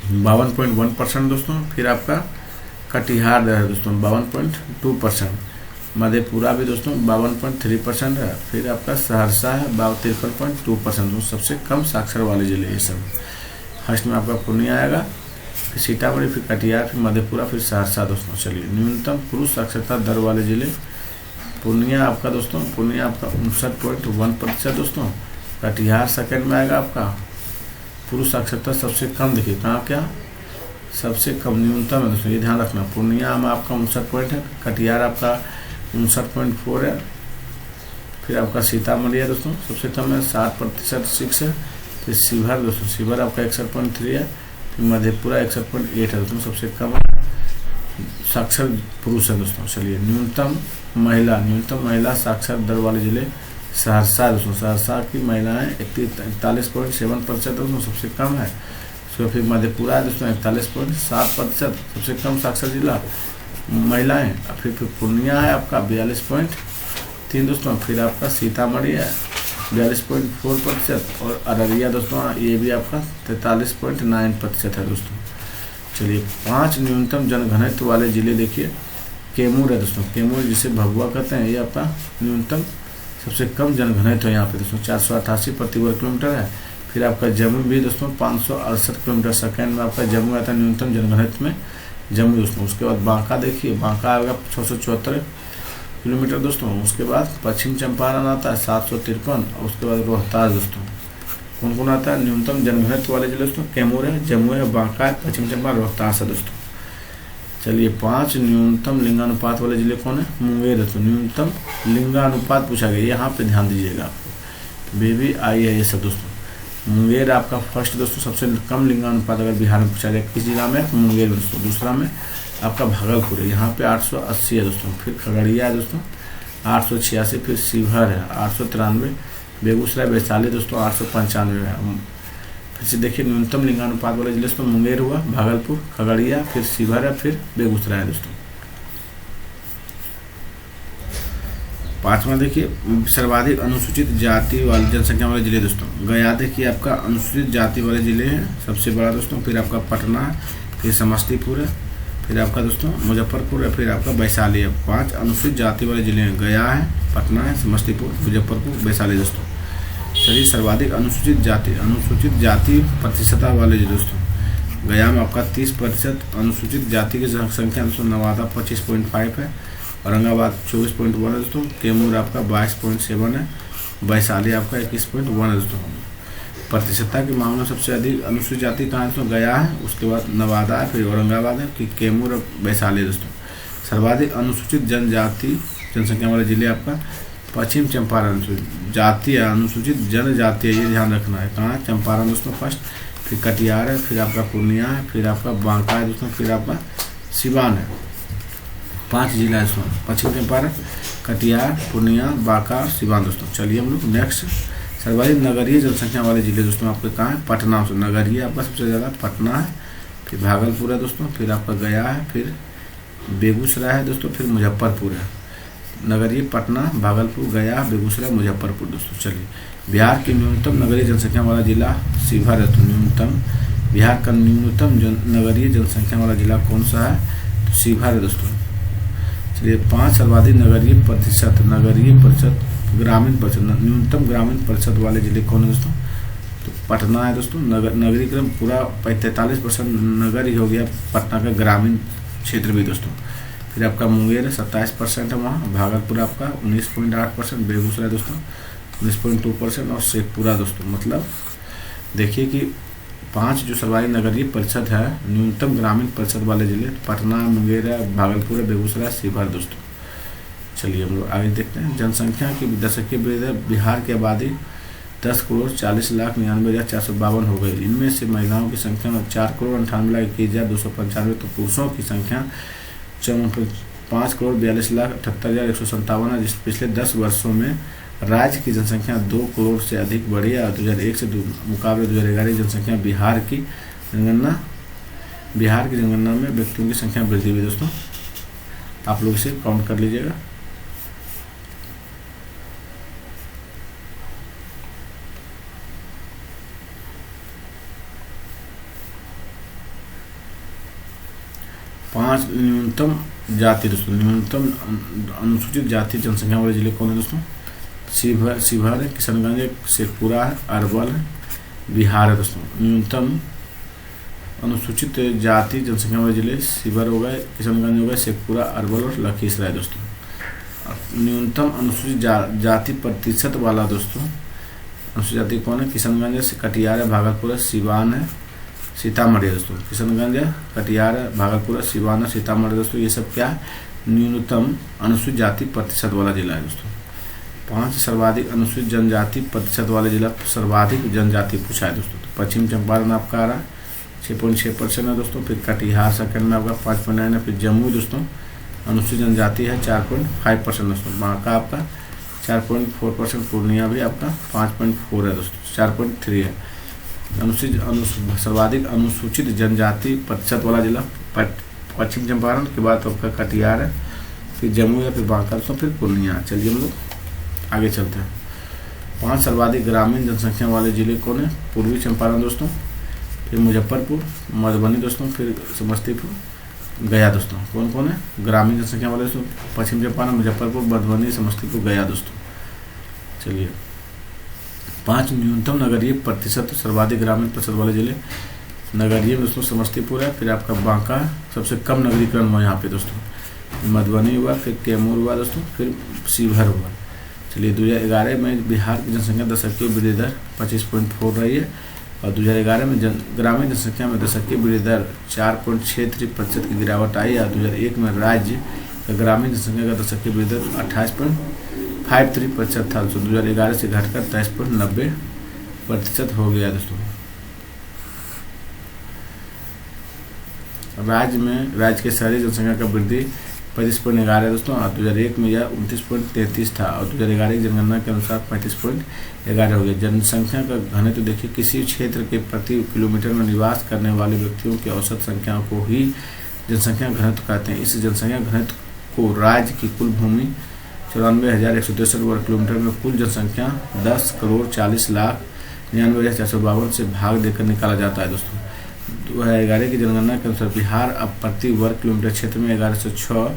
52.1% दोस्तों। फिर आपका कटिहार है दोस्तों 52.2%। मधेपुरा भी दोस्तों 52.3% है। फिर आपका सहरसा है 53.2%। सबसे कम साक्षर वाले जिले ये सब। फर्स्ट में आपका पूर्णिया आएगा, फिर सीतामढ़ी, फिर कटिहार, फिर मधेपुरा, फिर सहरसा दोस्तों। चलिए न्यूनतम पुरुष साक्षरता दर वाले जिले पूर्णिया आपका दोस्तों, पूर्णिया आपका 59.1% दोस्तों। कटिहार सेकंड में आएगा आपका। पुरुष साक्षरता सबसे कम, देखिए कहाँ क्या सबसे कम न्यूनतम है दोस्तों, ये ध्यान रखना। पूर्णिया में आपका 59 है, कटिहार आपका 59.4 है। फिर आपका सीतामढ़ी है दोस्तों सबसे कम है 60% है। फिर शिवहर दोस्तों, शिवहर आपका 61.3 है। फिर मधेपुरा 61.8 है दोस्तों, सबसे कम साक्षर पुरुष है दोस्तों। चलिए न्यूनतम महिला साक्षर दर वाले जिले सहरसा दोस्तों, सहरसा की महिलाएं 41.7% दोस्तों, सबसे कम है। उसके फिर मधेपुरा है दोस्तों 41.7%, सबसे कम साक्षर जिला महिलाएं। फिर पूर्णिया है आपका 42.3 दोस्तों। फिर आपका सीतामढ़ी है 42.4% और अररिया दोस्तों ये भी आपका 43.9% है दोस्तों। चलिए 5 न्यूनतम जनघनत्व वाले जिले देखिए। कैमूर है दोस्तों, कैमूर जिसे भभुआ कहते हैं, ये आपका न्यूनतम सबसे कम जनघनत्व है यहाँ पे दोस्तों, 488 प्रति वर्ग किलोमीटर है। फिर आपका जम्मू भी दोस्तों 568 किलोमीटर सेकेंड में आपका जम्मू आता है न्यूनतम जनघनत्व में, जम्मू दोस्तों। उसके बाद बांका देखिए, बांका आएगा 674 किलोमीटर दोस्तों। उसके बाद पश्चिम चंपारण आता है 753 और उसके बाद रोहतास दोस्तों। कौन कौन आता है न्यूनतम जनघनत्व वाले जिले दोस्तों? कैमूर है, जम्मू है, बांका है, पश्चिम चंपारण, रोहतास है दोस्तों। चलिए 5 न्यूनतम लिंगानुपात वाले जिले कौन है? मुंगेर दोस्तों। न्यूनतम लिंगानुपात पूछा गया, यहाँ पे ध्यान दीजिएगा आपको, बेबी आई है ये सब दोस्तों। मुंगेर आपका फर्स्ट दोस्तों, सबसे कम लिंगानुपात अगर बिहार में पूछा जाए किस जिला में? मुंगेर दोस्तों। दूसरा में आपका भागलपुर है, यहाँ पे 880 है दोस्तों। फिर खगड़िया है दोस्तों 886। फिर शिवहर है 893। बेगूसराय वैशाली दोस्तों 895 है। फिर से देखिए न्यूनतम लिंगानुपात वाले जिले दोस्तों मुंगेर हुआ, भागलपुर, खगड़िया, फिर शिवहर है, फिर बेगूसराय है दोस्तों। 5वां देखिए सर्वाधिक अनुसूचित जाति वाली जनसंख्या वाले जिले दोस्तों। गया देखिए आपका अनुसूचित जाति वाले जिले हैं सबसे बड़ा दोस्तों। फिर आपका पटना है, फिर समस्तीपुर है, फिर आपका दोस्तों मुजफ्फरपुर है, फिर आपका वैशाली है। 5 अनुसूचित जाति वाले जिले हैं, गया है, पटना है, समस्तीपुर, मुजफ्फरपुर, वैशाली दोस्तों। चलिए सर्वाधिक अनुसूचित जाति प्रतिशतता वाले जिले दोस्तों। गया में आपका 30% अनुसूचित जाति की संख्या दोस्तों। नवादा 25.5 है, औरंगाबाद 24.1 है दोस्तों। कैमूर आपका 22.7 है, वैशाली आपका 21.1 है दोस्तों। प्रतिशतता के मामले में सबसे अधिक अनुसूचित जाति कहाँ है दोस्तों? गया है, उसके बाद नवादा है, फिर औरंगाबाद है, फिर कैमूर और वैशाली दोस्तों। सर्वाधिक अनुसूचित जनसंख्या वाले जिले आपका पश्चिम चंपारण जाति है, अनुसूचित जनजाति है, ये ध्यान रखना है। कहाँ? चंपारण दोस्तों फर्स्ट, फिर कटिहार है, फिर आपका पूर्णिया है, फिर आपका बांका है दोस्तों, फिर आपका सिवान है। 5 जिला है दोस्तों, पश्चिम चंपारण, कटिहार, पूर्णिया, बांका, सिवान दोस्तों। चलिए हम लोग नेक्स्ट सर्वाधिक नगरीय जनसंख्या वाले जिले दोस्तों आपके कहाँ है? पटना दोस्तों। नगरीय आपका सबसे ज़्यादा पटना है, फिर भागलपुर है दोस्तों, फिर आपका गया है, फिर बेगूसराय है दोस्तों, फिर मुजफ्फरपुर है। नगरीय पटना, भागलपुर, गया, बेगूसराय, मुजफ्फरपुर दोस्तों। चलिए बिहार की न्यूनतम नगरीय जनसंख्या वाला जिला शिवहर है। तो न्यूनतम बिहार का न्यूनतम नगरीय जनसंख्या वाला जिला कौन सा है? तो शिवहर है दोस्तों। चलिए 5 सर्वाधिक नगरीय प्रतिशत ग्रामीण प्रतिशत न्यूनतम ग्रामीण प्रतिशत वाले जिले कौन है दोस्तों? तो पटना है दोस्तों। नगरीकरण पूरा 43% नगर ही हो गया पटना का, ग्रामीण क्षेत्र भी दोस्तों। फिर आपका मुंगेर 27% है वहाँ, भागलपुर आपका 19.8%, बेगूसराय दोस्तों 19.2% और शेखपुरा दोस्तों। मतलब देखिए कि 5 जो सर्वाधिक नगरीय परिषद है न्यूनतम ग्रामीण परिषद वाले जिले पटना, मुंगेर, भागलपुर, बेगूसराय, शिवहर दोस्तों। चलिए हम लोग आगे देखते हैं। जनसंख्या की दशकीय वृद्धि बिहार की आबादी 10,40,99,452 हो गई। इनमें से महिलाओं की संख्या 4,98,21,295, तो पुरुषों की संख्या 5,42,48,157 है। जिस पिछले 10 वर्षों में राज्य की जनसंख्या 2 करोड़ से अधिक बढ़ी है। 2001 से मुकाबले 2011 की जनसंख्या बिहार की जनगणना में व्यक्तियों की संख्या वृद्धि हुई दोस्तों। आप लोग इसे काउंट कर लीजिएगा। 5 न्यूनतम जाति दोस्तों, न्यूनतम अनुसूचित जाति जनसंख्या वाले जिले कौन है दोस्तों? शिवहर है, किशनगंज है, शेखपुरा है, अरवल है, बिहार है दोस्तों। न्यूनतम अनुसूचित जाति जनसंख्या वाले जिले शिवहर हो गए, किशनगंज हो गए, शेखपुरा, अरवल और लखीसराय दोस्तों। न्यूनतम अनुसूचित जाति प्रतिशत वाला दोस्तों, अनुसूचित जाति कौन है? किशनगंज है, कटिहार है, भागलपुर है, सिवान है, सीतामढ़ी है दोस्तों। किशनगंज है, कटिहार है, भागलपुर है, सिवान है, सीतामढ़ी दोस्तों। ये सब क्या है? न्यूनतम अनुसूचित जाति प्रतिशत वाला जिला है दोस्तों। 5 सर्वाधिक अनुसूचित जनजाति प्रतिशत वाले जिला, सर्वाधिक जनजाति पूछा है दोस्तों। तो पश्चिम चंपारण आपका आ रहा है 6.6% है दोस्तों। फिर कटिहार सेकंड में आपका 5.9 है। फिर जम्मू दोस्तों अनुसूचित जनजाति है 4.5% दोस्तों। बांका आपका 4.4%। पूर्णिया भी आपका 5.4 है दोस्तों, 4.3 है। सर्वाधिक अनुसूचित जनजाति प्रतिशत वाला जिला पश्चिम चंपारण के बाद आपका कटिहार है, फिर जम्मू है, फिर बांका दोस्तों, फिर पूर्णिया। चलिए हम लोग आगे चलते हैं। 5 सर्वाधिक ग्रामीण जनसंख्या वाले जिले कौन है? पूर्वी चंपारण दोस्तों, फिर मुजफ्फरपुर, मधुबनी दोस्तों, फिर समस्तीपुर, गया दोस्तों। कौन कौन है ग्रामीण जनसंख्या वाले दोस्तों? पश्चिम चंपारण, मुजफ्फरपुर, मधुबनी, समस्तीपुर, गया दोस्तों। चलिए 5 न्यूनतम नगरीय प्रतिशत सर्वाधिक ग्रामीण प्रतिशत वाले जिले, नगरीय दोस्तों समस्तीपुर है, फिर आपका बांका सबसे कम नगरीकरण हुआ यहाँ पे दोस्तों, मधुबनी हुआ, फिर कैमूर हुआ दोस्तों, फिर शिवहर हुआ। चलिए 2011 में बिहार की जनसंख्या दशकीय वृद्धि दर 25.4 रही है और 2011 में ग्रामीण जनसंख्या में दशकीय वृद्धि दर 4.63% की गिरावट आई और 2001 में राज्य का ग्रामीण जनसंख्या का दशकीय वृद्धि दर 28.53% था दोस्तों। 2011 से घटकर 23.90% हो गया दोस्तों। राज्य के शहरी जनसंख्या का वृद्धि 25.11 दोस्तों और 2001 में यह 29.33 था और 2011 की जनगणना के अनुसार 35.11 हो गया। जनसंख्या का घनत्व देखिए, किसी क्षेत्र के प्रति किलोमीटर में निवास करने वाले व्यक्तियों की औसत संख्या को ही जनसंख्या घनत्व कहते हैं। इस जनसंख्या घनत्व को राज्य की कुल भूमि 94,163 वर्ग किलोमीटर में कुल जनसंख्या 10,40,99,452 से भाग देकर निकाला जाता है दोस्तों। 2011 की जनगणना के अनुसार बिहार अब प्रति वर्ग किलोमीटर क्षेत्र में 1106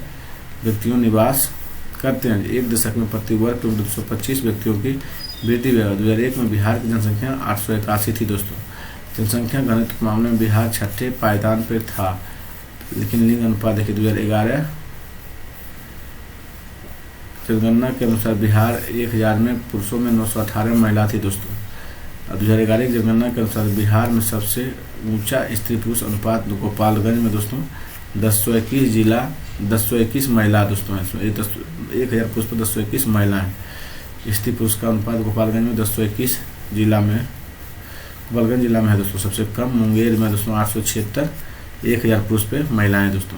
व्यक्तियों निवास करते हैं। एक दशक में प्रति वर्ग किलोमीटर 225 व्यक्तियों की वृद्धि हुई। 2001 में बिहार की जनसंख्या 881 थी दोस्तों। जनसंख्या घनत्व के मामले में बिहार 6ठे पायदान पर था, लेकिन लिंग अनुपात देखिए 2011 जनगणना के अनुसार बिहार 1000 में पुरुषों में 918 महिला थी दोस्तों। 2011 की जनगणना के अनुसार बिहार में सबसे ऊंचा स्त्री पुरुष अनुपात गोपालगंज में दोस्तों 1021 जिला 1021 महिला दोस्तों। 1000 पुरुष पर 1021 महिलाएं। स्त्री पुरुष का अनुपात गोपालगंज में 1021 जिला में गोपालगंज जिला में है दोस्तों सबसे कम। मुंगेर में दोस्तों 876 1000 पुरुष पे महिलाएं दोस्तों।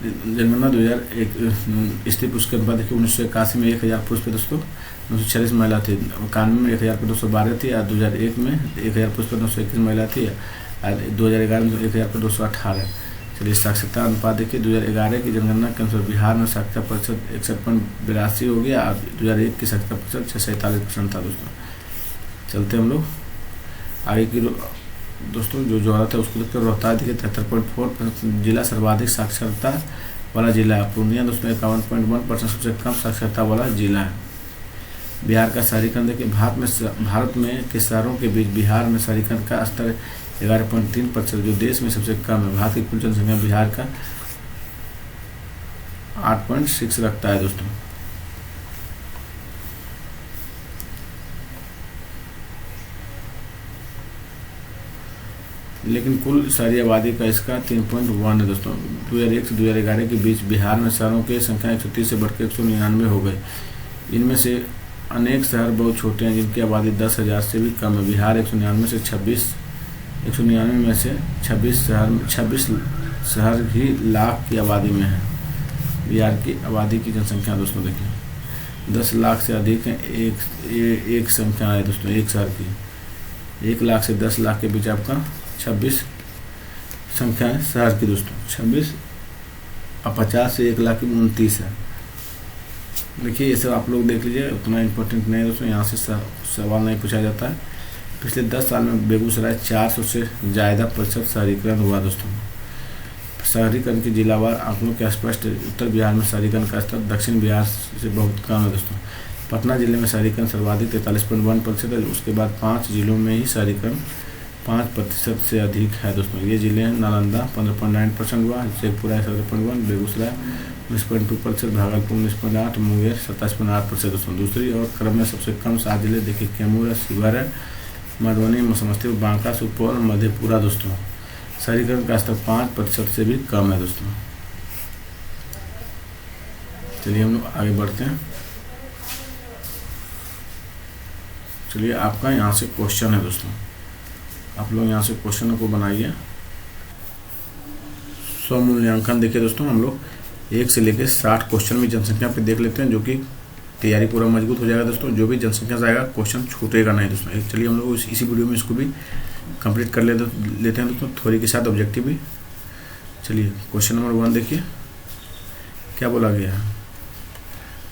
जनगणना 2001 स्त्री पुरुष के अनुपात देखिए 1981 में 1000 पुरुष पे दोस्तों 946 महिला थी। 91 में 1000 पे 212 थी और 2001 में 1000 पुरुष पर 921 महिला थी और 2011 में 1000 पर 218। चलिए साक्षरता अनुपात देखिए 2011 की जनगणना के अनुसार बिहार में साक्षरता प्रतिशत 61.82 हो गया और 2001 की साक्षरता प्रतिशत 47% था दोस्तों। चलते हम लोग आगे की दोस्तों जो औरत है उसको देखते हैं। रोहतास देखिए 73.4% जिला सर्वाधिक साक्षरता वाला जिला है। पूर्णिया दोस्तों 51.1% सबसे कम साक्षरता वाला जिला है। बिहार का शहरीकरण देखिए भारत में के शहरों के बीच बिहार में शहरीकरण का स्तर 11.3% जो देश में सबसे कम है। भारत की कुल जनसंख्या बिहार का 8.6 रखता है दोस्तों। लेकिन कुल शहरी आबादी का इसका 3.1 है दोस्तों। 2001 से 2011 के बीच बिहार में शहरों की संख्या 130 से बढ़कर 199 हो गई। इनमें से अनेक शहर बहुत छोटे हैं जिनकी आबादी 10,000 से भी कम है। बिहार 199 में से 26 शहर ही लाख की आबादी में है। बिहार की आबादी की जनसंख्या दोस्तों देखिए 10 लाख से अधिक है। एक संख्या है दोस्तों एक शहर की। 1 लाख से 10 लाख के बीच आपका 26 संख्या है शहर की दोस्तों। 26 और 50 से 1 लाख की 29 है। देखिए ये सब आप लोग देख लीजिए, उतना इम्पोर्टेंट नहीं है दोस्तों, यहाँ से सवाल नहीं पूछा जाता है। पिछले 10 साल में बेगूसराय 400 से ज़्यादा प्रतिशत शहरीकरण हुआ दोस्तों। शहरीकरण के जिलावार आंकड़ों के स्पष्ट उत्तर बिहार में शहरीकरण का स्तर दक्षिण बिहार से बहुत कम है दोस्तों। पटना जिले में शहरीकरण सर्वाधिक 43.1% है। उसके बाद 5 जिलों में ही शहरीकरण 5% से अधिक है दोस्तों। ये जिले हैं नालंदा 15.9% हुआ, शेखपुरा 17.1%, बेगूसराय 19.2%, भागलपुर 19.8%, मुंगेर 27.8% दोस्तों। दूसरी और क्रम में सबसे कम 7 जिले देखिए कैमूर है, शिवहर है, मधुबनी, समस्तीपुर, बांका, सुपौल, मधेपुरा दोस्तों। शहरीकरण का स्तर 5% से भी कम है दोस्तों। चलिए हम लोग आगे बढ़ते हैं। चलिए आपका यहाँ से क्वेश्चन है दोस्तों, आप लोग यहाँ से क्वेश्चनों को बनाइए। स्वमूल्यांकन देखिए दोस्तों, हम लोग 1 से लेकर 60 क्वेश्चन भी जनसंख्या पे देख लेते हैं, जो कि तैयारी पूरा मजबूत हो जाएगा दोस्तों। जो भी जनसंख्या से आएगा क्वेश्चन छूटेगा नहीं दोस्तों। चलिए हम लोग इसी वीडियो में इसको भी कंप्लीट कर लेते हैं दोस्तों, थ्योरी के साथ ऑब्जेक्टिव भी। चलिए क्वेश्चन नंबर 1 देखिए क्या बोला गया है।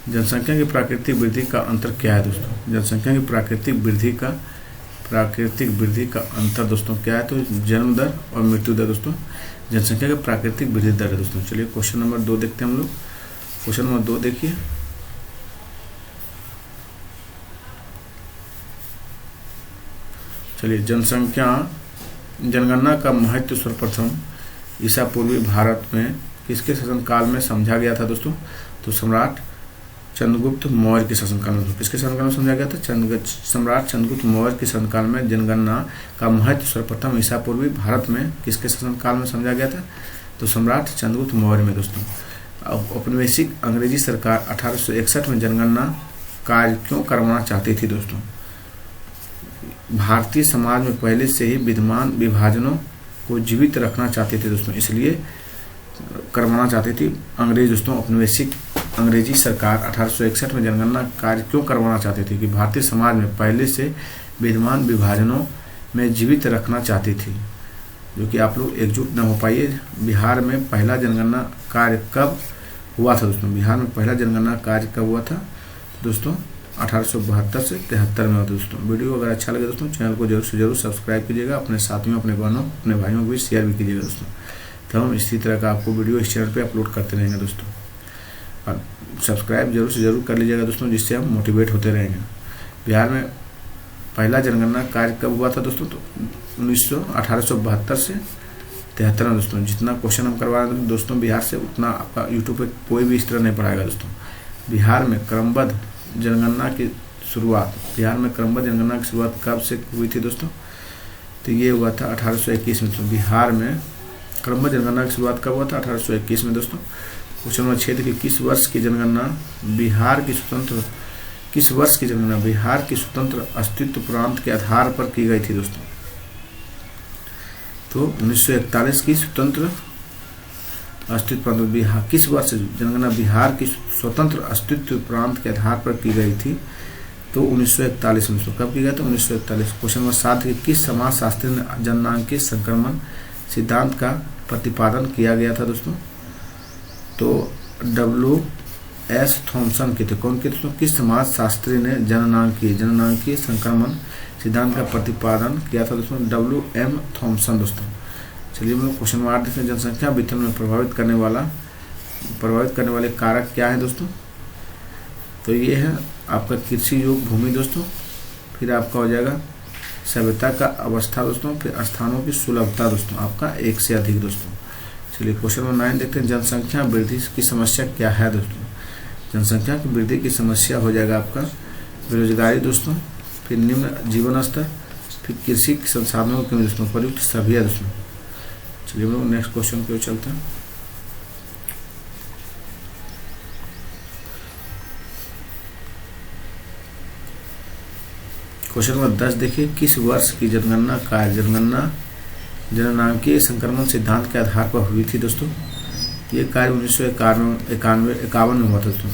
जनसंख्या की प्राकृतिक वृद्धि का अंतर क्या है दोस्तों। जनसंख्या की प्राकृतिक वृद्धि का अंतर दोस्तों क्या है, तो जन्म दर और मृत्यु दर दोस्तों। जनसंख्या का प्राकृतिक वृद्धि दर है दोस्तों। चलिए क्वेश्चन नंबर 2 देखते हैं हम लोग। क्वेश्चन नंबर 2 देखिए, चलिए जनगणना का महत्व सर्वप्रथम ईसा पूर्वी भारत में किसके शासनकाल में समझा गया था दोस्तों, तो सम्राट चंद्रगुप्त मौर्य के शासनकाल में। किसके शासनकाल में समझा गया था, सम्राट चंद्रगुप्त मौर्य के शासनकाल में जनगणना का महत्व सर्वप्रथम ईसा पूर्वी भारत में किसके शासनकाल में समझा गया था, तो सम्राट चंद्रगुप्त मौर्य में दोस्तों। औपनिवेशिक अंग्रेजी सरकार 1861 में जनगणना कार्य क्यों करवाना चाहती थी दोस्तों। भारतीय समाज में पहले से ही विद्यमान विभाजनों को जीवित रखना चाहते थे दोस्तों, इसलिए करवाना चाहती थी अंग्रेज दोस्तों। औपनिवेशिक अंग्रेजी सरकार 1861 में जनगणना कार्य क्यों करवाना चाहती थी, कि भारतीय समाज में पहले से विद्यमान विभाजनों में जीवित रखना चाहती थी, जो कि आप लोग एकजुट न हो पाइए। बिहार में पहला जनगणना कार्य कब हुआ था दोस्तों, बिहार में पहला जनगणना कार्य कब हुआ था दोस्तों, 1872 से 73 में होता है दोस्तों। वीडियो अगर अच्छा लगे दोस्तों चैनल को जरूर से जरूर सब्सक्राइब कीजिएगा, अपने साथियों, अपने बहनों, अपने भाइयों को भी शेयर भी कीजिएगा दोस्तों। तो हम इसी तरह का आपको वीडियो इस चैनल पे अपलोड करते रहेंगे दोस्तों, और सब्सक्राइब जरूर से जरूर कर लीजिएगा दोस्तों, जिससे हम मोटिवेट होते रहेंगे। बिहार में पहला जनगणना कार्य कब हुआ था दोस्तों, तो 1872 से 73 में दोस्तों। जितना क्वेश्चन हम करवा रहे हैं दोस्तों बिहार से, उतना आपका यूट्यूब पे कोई भी इस तरह नहीं पढ़ाएगा दोस्तों। बिहार में क्रमबद्ध जनगणना की शुरुआत कब से हुई थी दोस्तों, तो ये हुआ था 1821 में। तो बिहार में क्रमबद्ध जनगणना की शुरुआत कब हुआ था, 1821 में दोस्तों। क्वेश्चन नंबर 6 देखिए, किस वर्ष की जनगणना बिहार की स्वतंत्र अस्तित्व प्रांत के आधार पर की गई थी दोस्तों, तो 1941 की स्वतंत्र अस्तित्व प्रांत बिहार, किस वर्ष जनगणना बिहार की स्वतंत्र अस्तित्व प्रांत के आधार पर की गई थी, तो 1941 में। कब की गई था, 1941। क्वेश्चन नंबर 7 किस समाजशास्त्री ने जननांकीय संक्रमण सिद्धांत का प्रतिपादन किया गया था दोस्तों, तो W.S. थॉमसन के थे। कौन के दोस्तों, किस समाजशास्त्री ने जननांकीय संक्रमण सिद्धांत का प्रतिपादन किया था दोस्तों, W.M. थॉमसन दोस्तों। चलिए हम लोग क्वेश्चन नंबर 8 देखते हैं, जनसंख्या वितरण में प्रभावित करने वाले कारक क्या है दोस्तों, तो ये है आपका कृषि योग भूमि दोस्तों, फिर आपका हो जाएगा सभ्यता का अवस्था दोस्तों, फिर स्थानों की सुलभता दोस्तों, आपका 1 से अधिक दोस्तों। चलिए क्वेश्चन नंबर 9 देखते हैं, जनसंख्या वृद्धि की समस्या क्या है दोस्तों। जनसंख्या की वृद्धि की समस्या हो जाएगा आपका बेरोजगारी दोस्तों, फिर निम्न जीवन स्तर, फिर कृषि संसाधनों की कमी दोस्तों, प्रयुक्त सभी है दोस्तों। चलिए हम लोग नेक्स्ट क्वेश्चन की ओर चलते हैं। क्वेश्चन नंबर 10 देखिए, किस वर्ष की जनगणना जननांकीय संक्रमण सिद्धांत के आधार पर हुई थी दोस्तों, ये कार्य 1951 में हुआ था दोस्तों।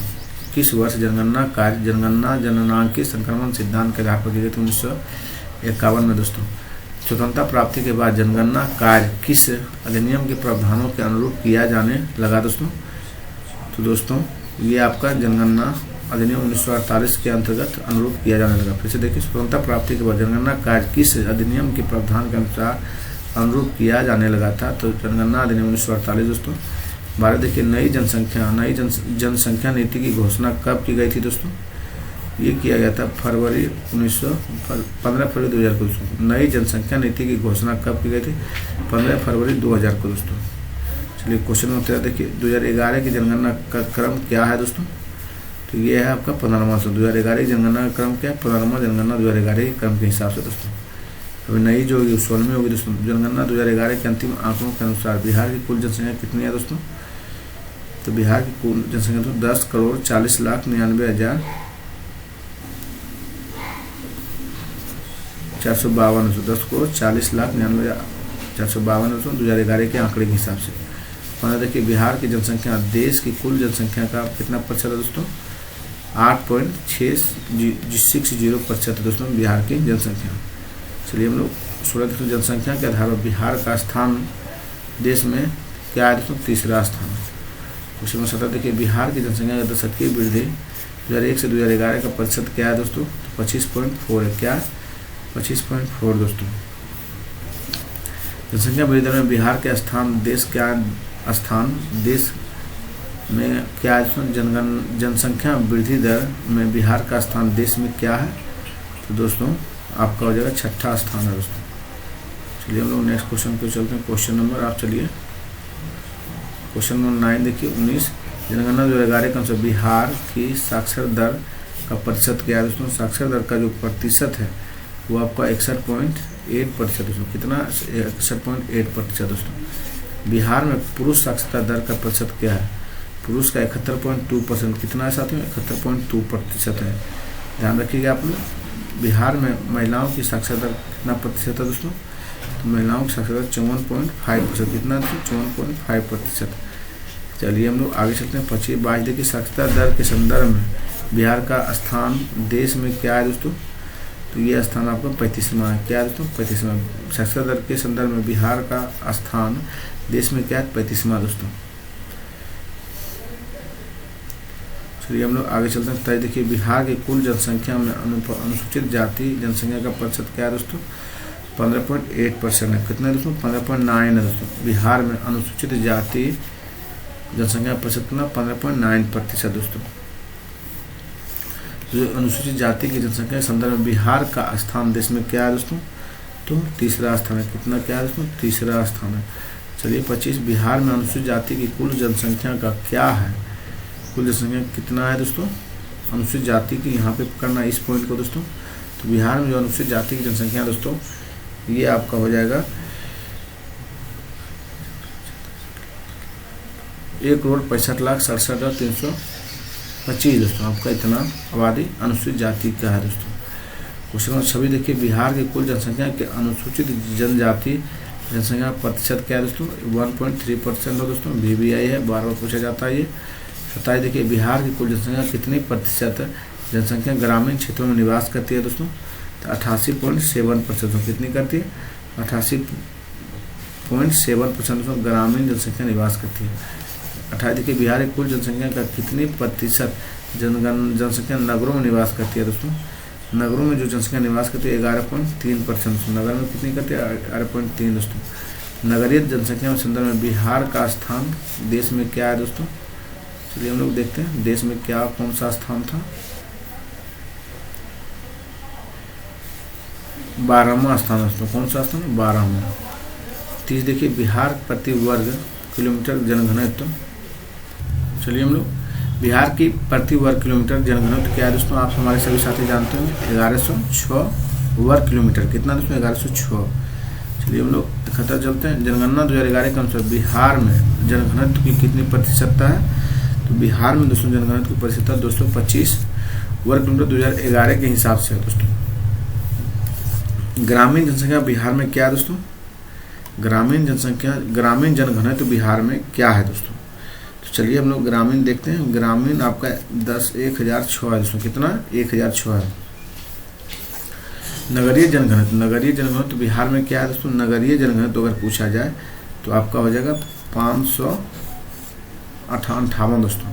किस वर्ष जनगणना जननांकीय संक्रमण सिद्धांत के आधार पर की गई थी, 1951 में दोस्तों। स्वतंत्रता प्राप्ति के बाद जनगणना कार्य किस अधिनियम के प्रावधानों के अनुरूप किया जाने लगा दोस्तों, तो दोस्तों ये आपका जनगणना अधिनियम 1948 के अंतर्गत अनुरूप किया जाने लगा। फिर से देखिए, स्वतंत्रता प्राप्ति के बाद जनगणना कार्य किस अधिनियम के प्रावधान के अनुसार अनुरूप किया जाने लगा था? तो जनगणना अधिनियम 1948 दोस्तों। 12 देखिए, नई जनसंख्या नीति की घोषणा कब की गई थी दोस्तों? ये किया गया था 15 फरवरी 2000 को दोस्तों। नई जनसंख्या नीति की घोषणा कब की गई थी? 15 फरवरी 2000 को दोस्तों। चलिए क्वेश्चन नंबर 13 देखिए, 2011 की जनगणना का क्रम क्या है दोस्तों? तो ये है आपका 15वां। 2011 की जनगणना का क्रम क्या है? 15वां जनगणना 2011 के क्रम के हिसाब से दोस्तों। अभी नई जो होगी 16वीं होगी दोस्तों। जनगणना 2011 के अंतिम आंकड़ों के अनुसार बिहार की कुल जनसंख्या कितनी है दोस्तों? तो बिहार की कुल जनसंख्या तो 10,40,99,452 10,40,99,452 दोस्तों 2011 के आंकड़े के हिसाब से। देखिए, बिहार की जनसंख्या देश की कुल जनसंख्या का कितना प्रतिशत है दोस्तों? 8.660% दोस्तों बिहार की जनसंख्या। चलिए हम लोग 16 दोस्तों, जनसंख्या के आधार पर बिहार का स्थान देश में क्या है दोस्तों? तीसरा स्थान। क्वेश्चन नंबर 17 देखिए, बिहार की जनसंख्या का दशकीय वृद्धि 2001 से 2011 का प्रतिशत क्या है दोस्तों? तो 25.4 है। क्या 25.4 दोस्तों। जनसंख्या वृद्धि दर में बिहार के स्थान देश में क्या है? जनसंख्या वृद्धि दर में बिहार का स्थान देश में क्या है? तो दोस्तों आपका हो जाएगा 6ठा स्थान है दोस्तों। चलिए हम लोग नेक्स्ट क्वेश्चन पे चलते हैं। क्वेश्चन नंबर आप चलिए क्वेश्चन नंबर 9 देखिए, 19 जनगणना 2011 के अनुसार बिहार की साक्षर दर का प्रतिशत क्या है दोस्तों? साक्षर दर का जो प्रतिशत है वो आपका 61.8% दोस्तों। कितना? 61.8% दोस्तों। बिहार में पुरुष साक्षरता दर का प्रतिशत क्या है? पुरुष का 71.2%। कितना है साथियों? 71.2% है। ध्यान रखिएगा आप लोग। बिहार में महिलाओं की साक्षरता दर कितना प्रतिशत है दोस्तों? तो महिलाओं की साक्षरता 54.5%। कितना? 54.5%। चलिए हम लोग आगे चलते हैं। 25 देखिए, साक्षरता दर के संदर्भ में बिहार का स्थान देश में क्या है दोस्तों? तो ये स्थान आपका 35वां है। क्या है दोस्तों? 35वां। साक्षरता दर के संदर्भ में बिहार का स्थान देश में क्या है? 35वां दोस्तों। चलिए हम लोग आगे चलते हैं। तय देखिए, बिहार की कुल जनसंख्या में अनुसूचित जाति जनसंख्या का प्रतिशत क्या है दोस्तों? 15.8% है। कितना है दोस्तों? 15.9 है दोस्तों। बिहार में अनुसूचित जाति जनसंख्या प्रतिशत कितना? 15.9% दोस्तों। जो अनुसूचित जाति की जनसंख्या के संदर्भ में बिहार का स्थान देश में क्या है दोस्तों? तो तीसरा स्थान है। कितना क्या है दोस्तों? तीसरा स्थान है। चलिए 25 बिहार में अनुसूचित जाति की कुल जनसंख्या का क्या है? कुल जनसंख्या कितना है दोस्तों? अनुसूचित जाति की यहाँ पे पकड़ना इस पॉइंट को दोस्तों। तो बिहार में जो अनुसूचित जाति की जनसंख्या है दोस्तों, ये आपका हो जाएगा 1,65,67,325 दोस्तों। आपका इतना आबादी अनुसूचित जाति का है दोस्तों। क्वेश्चन नंबर 26 देखिए, बिहार की कुल जनसंख्या के अनुसूचित जनजाति जनसंख्या प्रतिशत क्या है दोस्तों? 1.3% है दोस्तों। BBI है, बार बार पूछा जाता है ये। 27 देखिए, बिहार की कुल जनसंख्या कितनी प्रतिशत जनसंख्या ग्रामीण क्षेत्रों में निवास करती है दोस्तों? तो 88.7% कितनी करती है? 88.7% ग्रामीण जनसंख्या निवास करती है। 28 देखिए, बिहार की कुल जनसंख्या का कितनी प्रतिशत जनसंख्या नगरों में निवास करती है दोस्तों? नगरों में जो जनसंख्या निवास करती है 11.3%। नगर में कितनी करती है? 11.3 दोस्तों। नगरीय जनसंख्या में संदर्भ में बिहार का स्थान देश में क्या है दोस्तों? चलिए हम लोग देखते हैं देश में क्या कौन सा स्थान था। 12वां स्थान दोस्तों। कौन सा स्थान? 12वां। 30 देखिए, बिहार प्रति वर्ग किलोमीटर जनघनत्व। चलिए हम लोग बिहार की प्रति वर्ग किलोमीटर जनघनत्व क्या है दोस्तों? आप हमारे सभी साथी जानते हैं 1106 वर्ग किलोमीटर। कितना दोस्तों? 1106। चलिए हम लोग दिखाते चलते हैं। जनगणना 2011 के अनुसार बिहार में जनघनत्व की कितनी प्रतिशतता है? तो बिहार में दोस्तों जनगणना की प्रतिशतता 225 वर्ग किलोमीटर 2011 के हिसाब से है दोस्तों। ग्रामीण जनसंख्या बिहार में क्या है दोस्तों? ग्रामीण जनघनत्व बिहार में क्या है दोस्तों? तो चलिए हम लोग ग्रामीण देखते हैं। ग्रामीण आपका 10,1006 है दोस्तों। कितना? 1006 है। नगरीय जनघनत्व बिहार में क्या है दोस्तों? नगरीय जनघनत्व अगर पूछा जाए तो आपका हो जाएगा 558 दोस्तों।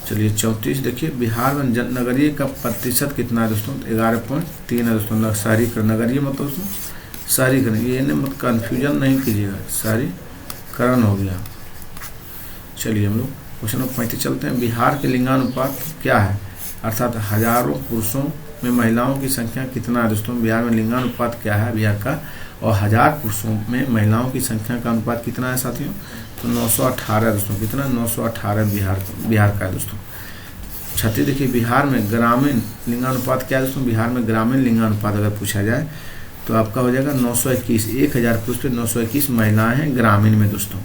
चलिए 34 देखिए, बिहार में नगरीय का प्रतिशत कितना है दोस्तों? 11.3 है दोस्तों। शहरीकरण, नगरीय मतलब दोस्तों शहरीकरण, ये मत कन्फ्यूजन नहीं कीजिएगा, शहरीकरण हो गया। चलिए हम लोग क्वेश्चन नंबर 35 चलते हैं। बिहार के लिंगानुपात क्या है, अर्थात हजारों पुरुषों में महिलाओं की संख्या कितना है दोस्तों? बिहार में लिंगानुपात क्या है बिहार का, और 1000 पुरुषों में महिलाओं की संख्या का अनुपात कितना है साथियों? तो 918 दोस्तों। कितना? 918 बिहार का है दोस्तों। 36 देखिए, बिहार में ग्रामीण लिंगानुपात क्या है दोस्तों? बिहार में ग्रामीण लिंगानुपात अगर पूछा जाए तो आपका हो जाएगा 921। 1000 पुरुष पे 921 महिलाएं हैं ग्रामीण में दोस्तों।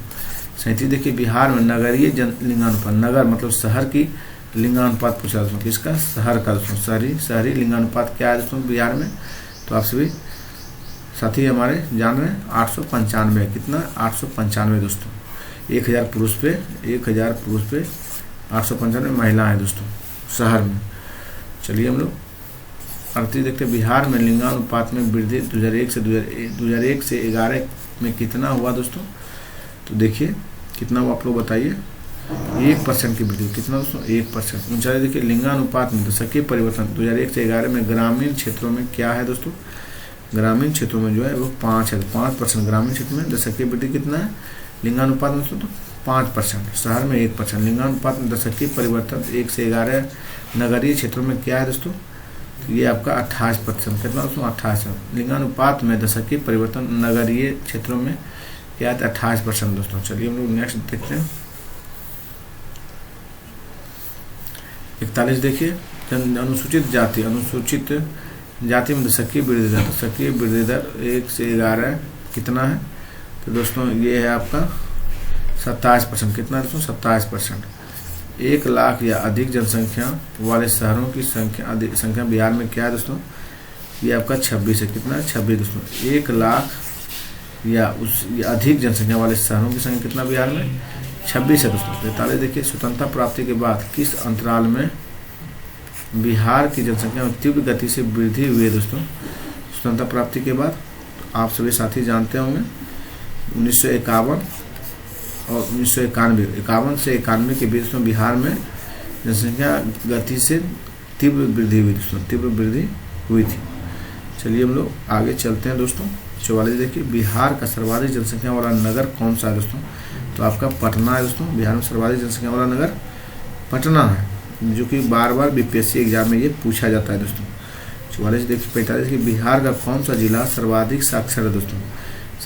37 देखिए, बिहार में नगरीय लिंगानुपात, नगर मतलब शहर की लिंगानुपात पूछा दोस्तों, किसका? शहर का दोस्तों। शहरी लिंगानुपात क्या है दोस्तों बिहार में? तो आप सभी साथी हमारे जान रहे हैं 895। कितना? 895 दोस्तों। 1000 पुरुष पे 895 महिलाएं दोस्तों शहर में। चलिए हम लोग 38 देखते हैं, बिहार में लिंगानुपात में वृद्धि 2001 से 11 में कितना हुआ दोस्तों? तो देखिए कितना हुआ, आप लोग बताइए। 1% की वृद्धि। कितना दोस्तों? 1%। 39 देखिए, लिंगानुपात में दशकीय परिवर्तन 2001 से 11 में ग्रामीण क्षेत्रों में क्या है दोस्तों? ग्रामीण क्षेत्रों में जो है वो 5 है, 5% ग्रामीण क्षेत्र में। दशकीय वृद्धि कितना है लिंगानुपात में दोस्तों? तो 5%। शहर में 1%। लिंगानुपात में दशकीय परिवर्तन 1 से 11 नगरीय क्षेत्रों में क्या है दोस्तों? तो ये आपका 28%। कितना दोस्तों? 28। लिंगानुपात में दशकीय परिवर्तन नगरीय क्षेत्रों में क्या है? 28% दोस्तों। चलिए हम लोग नेक्स्ट देखते हैं। 41 देखिए, अनुसूचित जाति में दशकीय वृद्धि दर 1 से 11 कितना है? तो दोस्तों ये है आपका 27%। कितना दोस्तों? 27%। 1 लाख या अधिक जनसंख्या वाले शहरों की संख्या बिहार में क्या है दोस्तों? ये आपका 26 है। कितना है? 26 दोस्तों। 1 लाख या अधिक जनसंख्या वाले शहरों की संख्या कितना बिहार में? 26 है दोस्तों। 43 देखिए, स्वतंत्रता प्राप्ति के बाद किस अंतराल में बिहार की जनसंख्या में तीव्र गति से वृद्धि हुई है दोस्तों? स्वतंत्रता प्राप्ति के बाद आप सभी साथी जानते होंगे 1951 और 1991, 51 से 91 के बीच में बिहार में जनसंख्या गति से तीव्र वृद्धि हुई दोस्तों, तीव्र वृद्धि हुई थी। चलिए हम लोग आगे चलते हैं दोस्तों। 44 देखिए, बिहार का सर्वाधिक जनसंख्या वाला नगर कौन सा है दोस्तों? तो आपका पटना है दोस्तों। बिहार में सर्वाधिक जनसंख्या वाला नगर पटना है, जो कि बार बार बीपीएससी एग्जाम में ये पूछा जाता है दोस्तों। 44 देखिए, 45 की, बिहार का कौन सा जिला सर्वाधिक साक्षर है दोस्तों?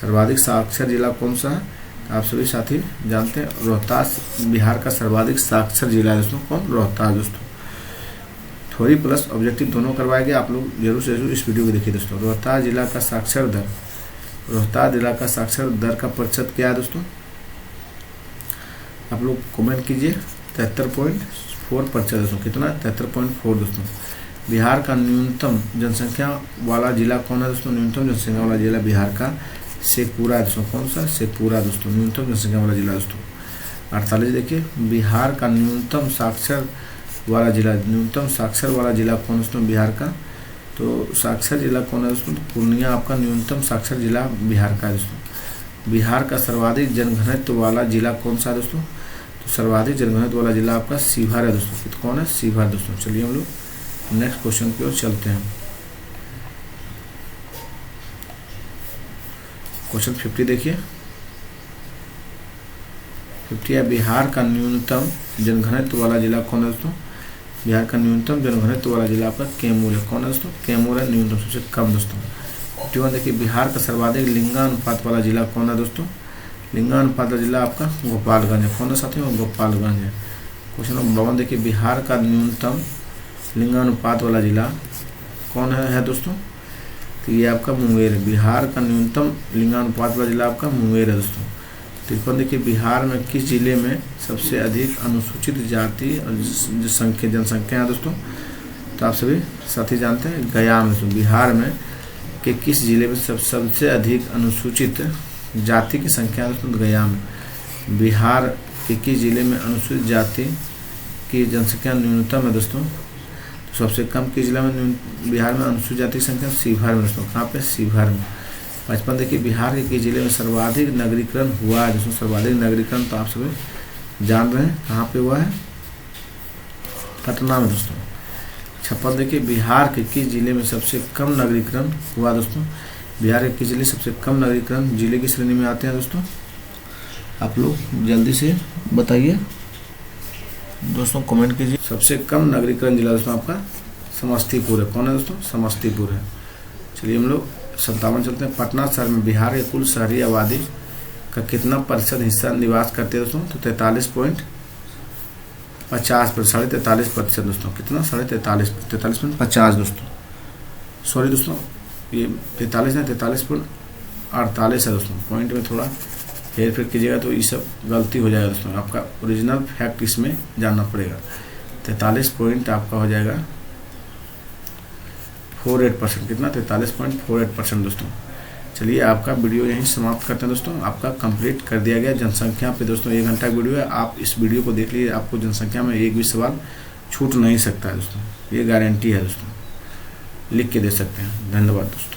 सर्वाधिक साक्षर जिला कौन सा है? आप सभी साथी जानते हैं, रोहतास बिहार का सर्वाधिक साक्षर जिला है दोस्तों। कौन? रोहतास दोस्तों। थ्योरी प्लस ऑब्जेक्टिव दोनों करवाए गए, आप लोग जरूर से जरूर इस वीडियो को देखिए दोस्तों। रोहतास जिला का साक्षर दर का प्रतिशत क्या है दोस्तों? आप लोग कमेंट कीजिए। 73.4% दोस्तों। कितना? 73.4 दोस्तों। बिहार का न्यूनतम जनसंख्या वाला जिला कौन है दोस्तों? न्यूनतम जनसंख्या वाला जिला बिहार का शेखपुरा है दोस्तों। कौन सा? शेखपुरा दोस्तों, न्यूनतम जनसंख्या वाला जिला दोस्तों। 48 देखिए, बिहार का न्यूनतम साक्षर वाला जिला कौन है दोस्तों बिहार का? तो साक्षर जिला कौन है दोस्तों? तो पूर्णिया आपका न्यूनतम साक्षर जिला बिहार का है दोस्तों। बिहार का सर्वाधिक जनघनत्व वाला जिला कौन सा है दोस्तों? तो सर्वाधिक जनघनत्व वाला जिला आपका शिवहर है दोस्तों। तो कौन है? शिवहर दोस्तों। चलिए हम लोग नेक्स्ट क्वेश्चन की ओर चलते हैं। क्वेश्चन 50 देखिए, 50 है, बिहार का न्यूनतम जनघनत्व वाला जिला कौन है दोस्तों? बिहार का न्यूनतम जनघनत्व वाला जिला आपका कैमूर है। कौन है दोस्तों? कैमूर है न्यूनतम, सबसे कम दोस्तों। 51 देखिए, बिहार का सर्वाधिक लिंगानुपात वाला जिला कौन है दोस्तों? लिंगानुपात वाला जिला आपका गोपालगंज है। कौन है साथियों? गोपालगंज है। क्वेश्चन नंबर 52 देखिए, बिहार का न्यूनतम लिंगानुपात वाला जिला कौन है दोस्तों? तो ये आपका मुंगेर है। बिहार का न्यूनतम लिंगानुपात वाला जिला आपका मुंगेर है दोस्तों। 53 देखिए, बिहार में किस जिले में सबसे अधिक अनुसूचित जाति और जनसंख्या है दोस्तों? तो आप सभी साथी जानते हैं, गया में। बिहार में के किस जिले में सबसे अधिक अनुसूचित जाति की संख्या है दोस्तों? गया में। बिहार के किस जिले में अनुसूचित जाति की जनसंख्या न्यूनतम है दोस्तों? तो सबसे कम किस जिला में बिहार में अनुसूचित जाति की संख्या? शिवहर में दोस्तों। कहाँ पे? शिवहर में। 55 देखिए, बिहार के किस जिले में सर्वाधिक नगरीकरण हुआ है दोस्तों? सर्वाधिक नगरीकरण तो आप सभी जान रहे हैं कहाँ पे हुआ है? पटना में दोस्तों। 56 देखिए बिहार के किस जिले में सबसे कम नगरीकरण हुआ दोस्तों। बिहार के किस जिले सबसे कम नगरीकरण जिले की श्रेणी में आते हैं दोस्तों, आप लोग जल्दी से बताइए दोस्तों, कमेंट कीजिए। सबसे कम नगरीकरण जिला दोस्तों आपका समस्तीपुर है। कौन है दोस्तों, समस्तीपुर है। चलिए हम लोग 57 चलते हैं। पटना शहर में बिहार के कुल शहरी आबादी का कितना प्रतिशत हिस्सा निवास करते हैं दोस्तों, तो 43.50 43.43% दोस्तों। कितना, 43.50 दोस्तों। सॉरी दोस्तों, ये 43 नहीं 43.48 है दोस्तों। पॉइंट में थोड़ा हेर फेर कीजिएगा तो ये सब गलती हो जाएगा दोस्तों। आपका ओरिजिनल फैक्ट इसमें जानना पड़ेगा। 43 पॉइंट आपका हो जाएगा 48%। कितना, 43.48% दोस्तों। चलिए आपका वीडियो यहीं समाप्त करते हैं दोस्तों। आपका कंप्लीट कर दिया गया जनसंख्या पे दोस्तों। 1 घंटा का वीडियो है, आप इस वीडियो को देख लीजिए, आपको जनसंख्या में एक भी सवाल छूट नहीं सकता है दोस्तों, ये गारंटी है दोस्तों, लिख के दे सकते हैं। धन्यवाद दोस्तों।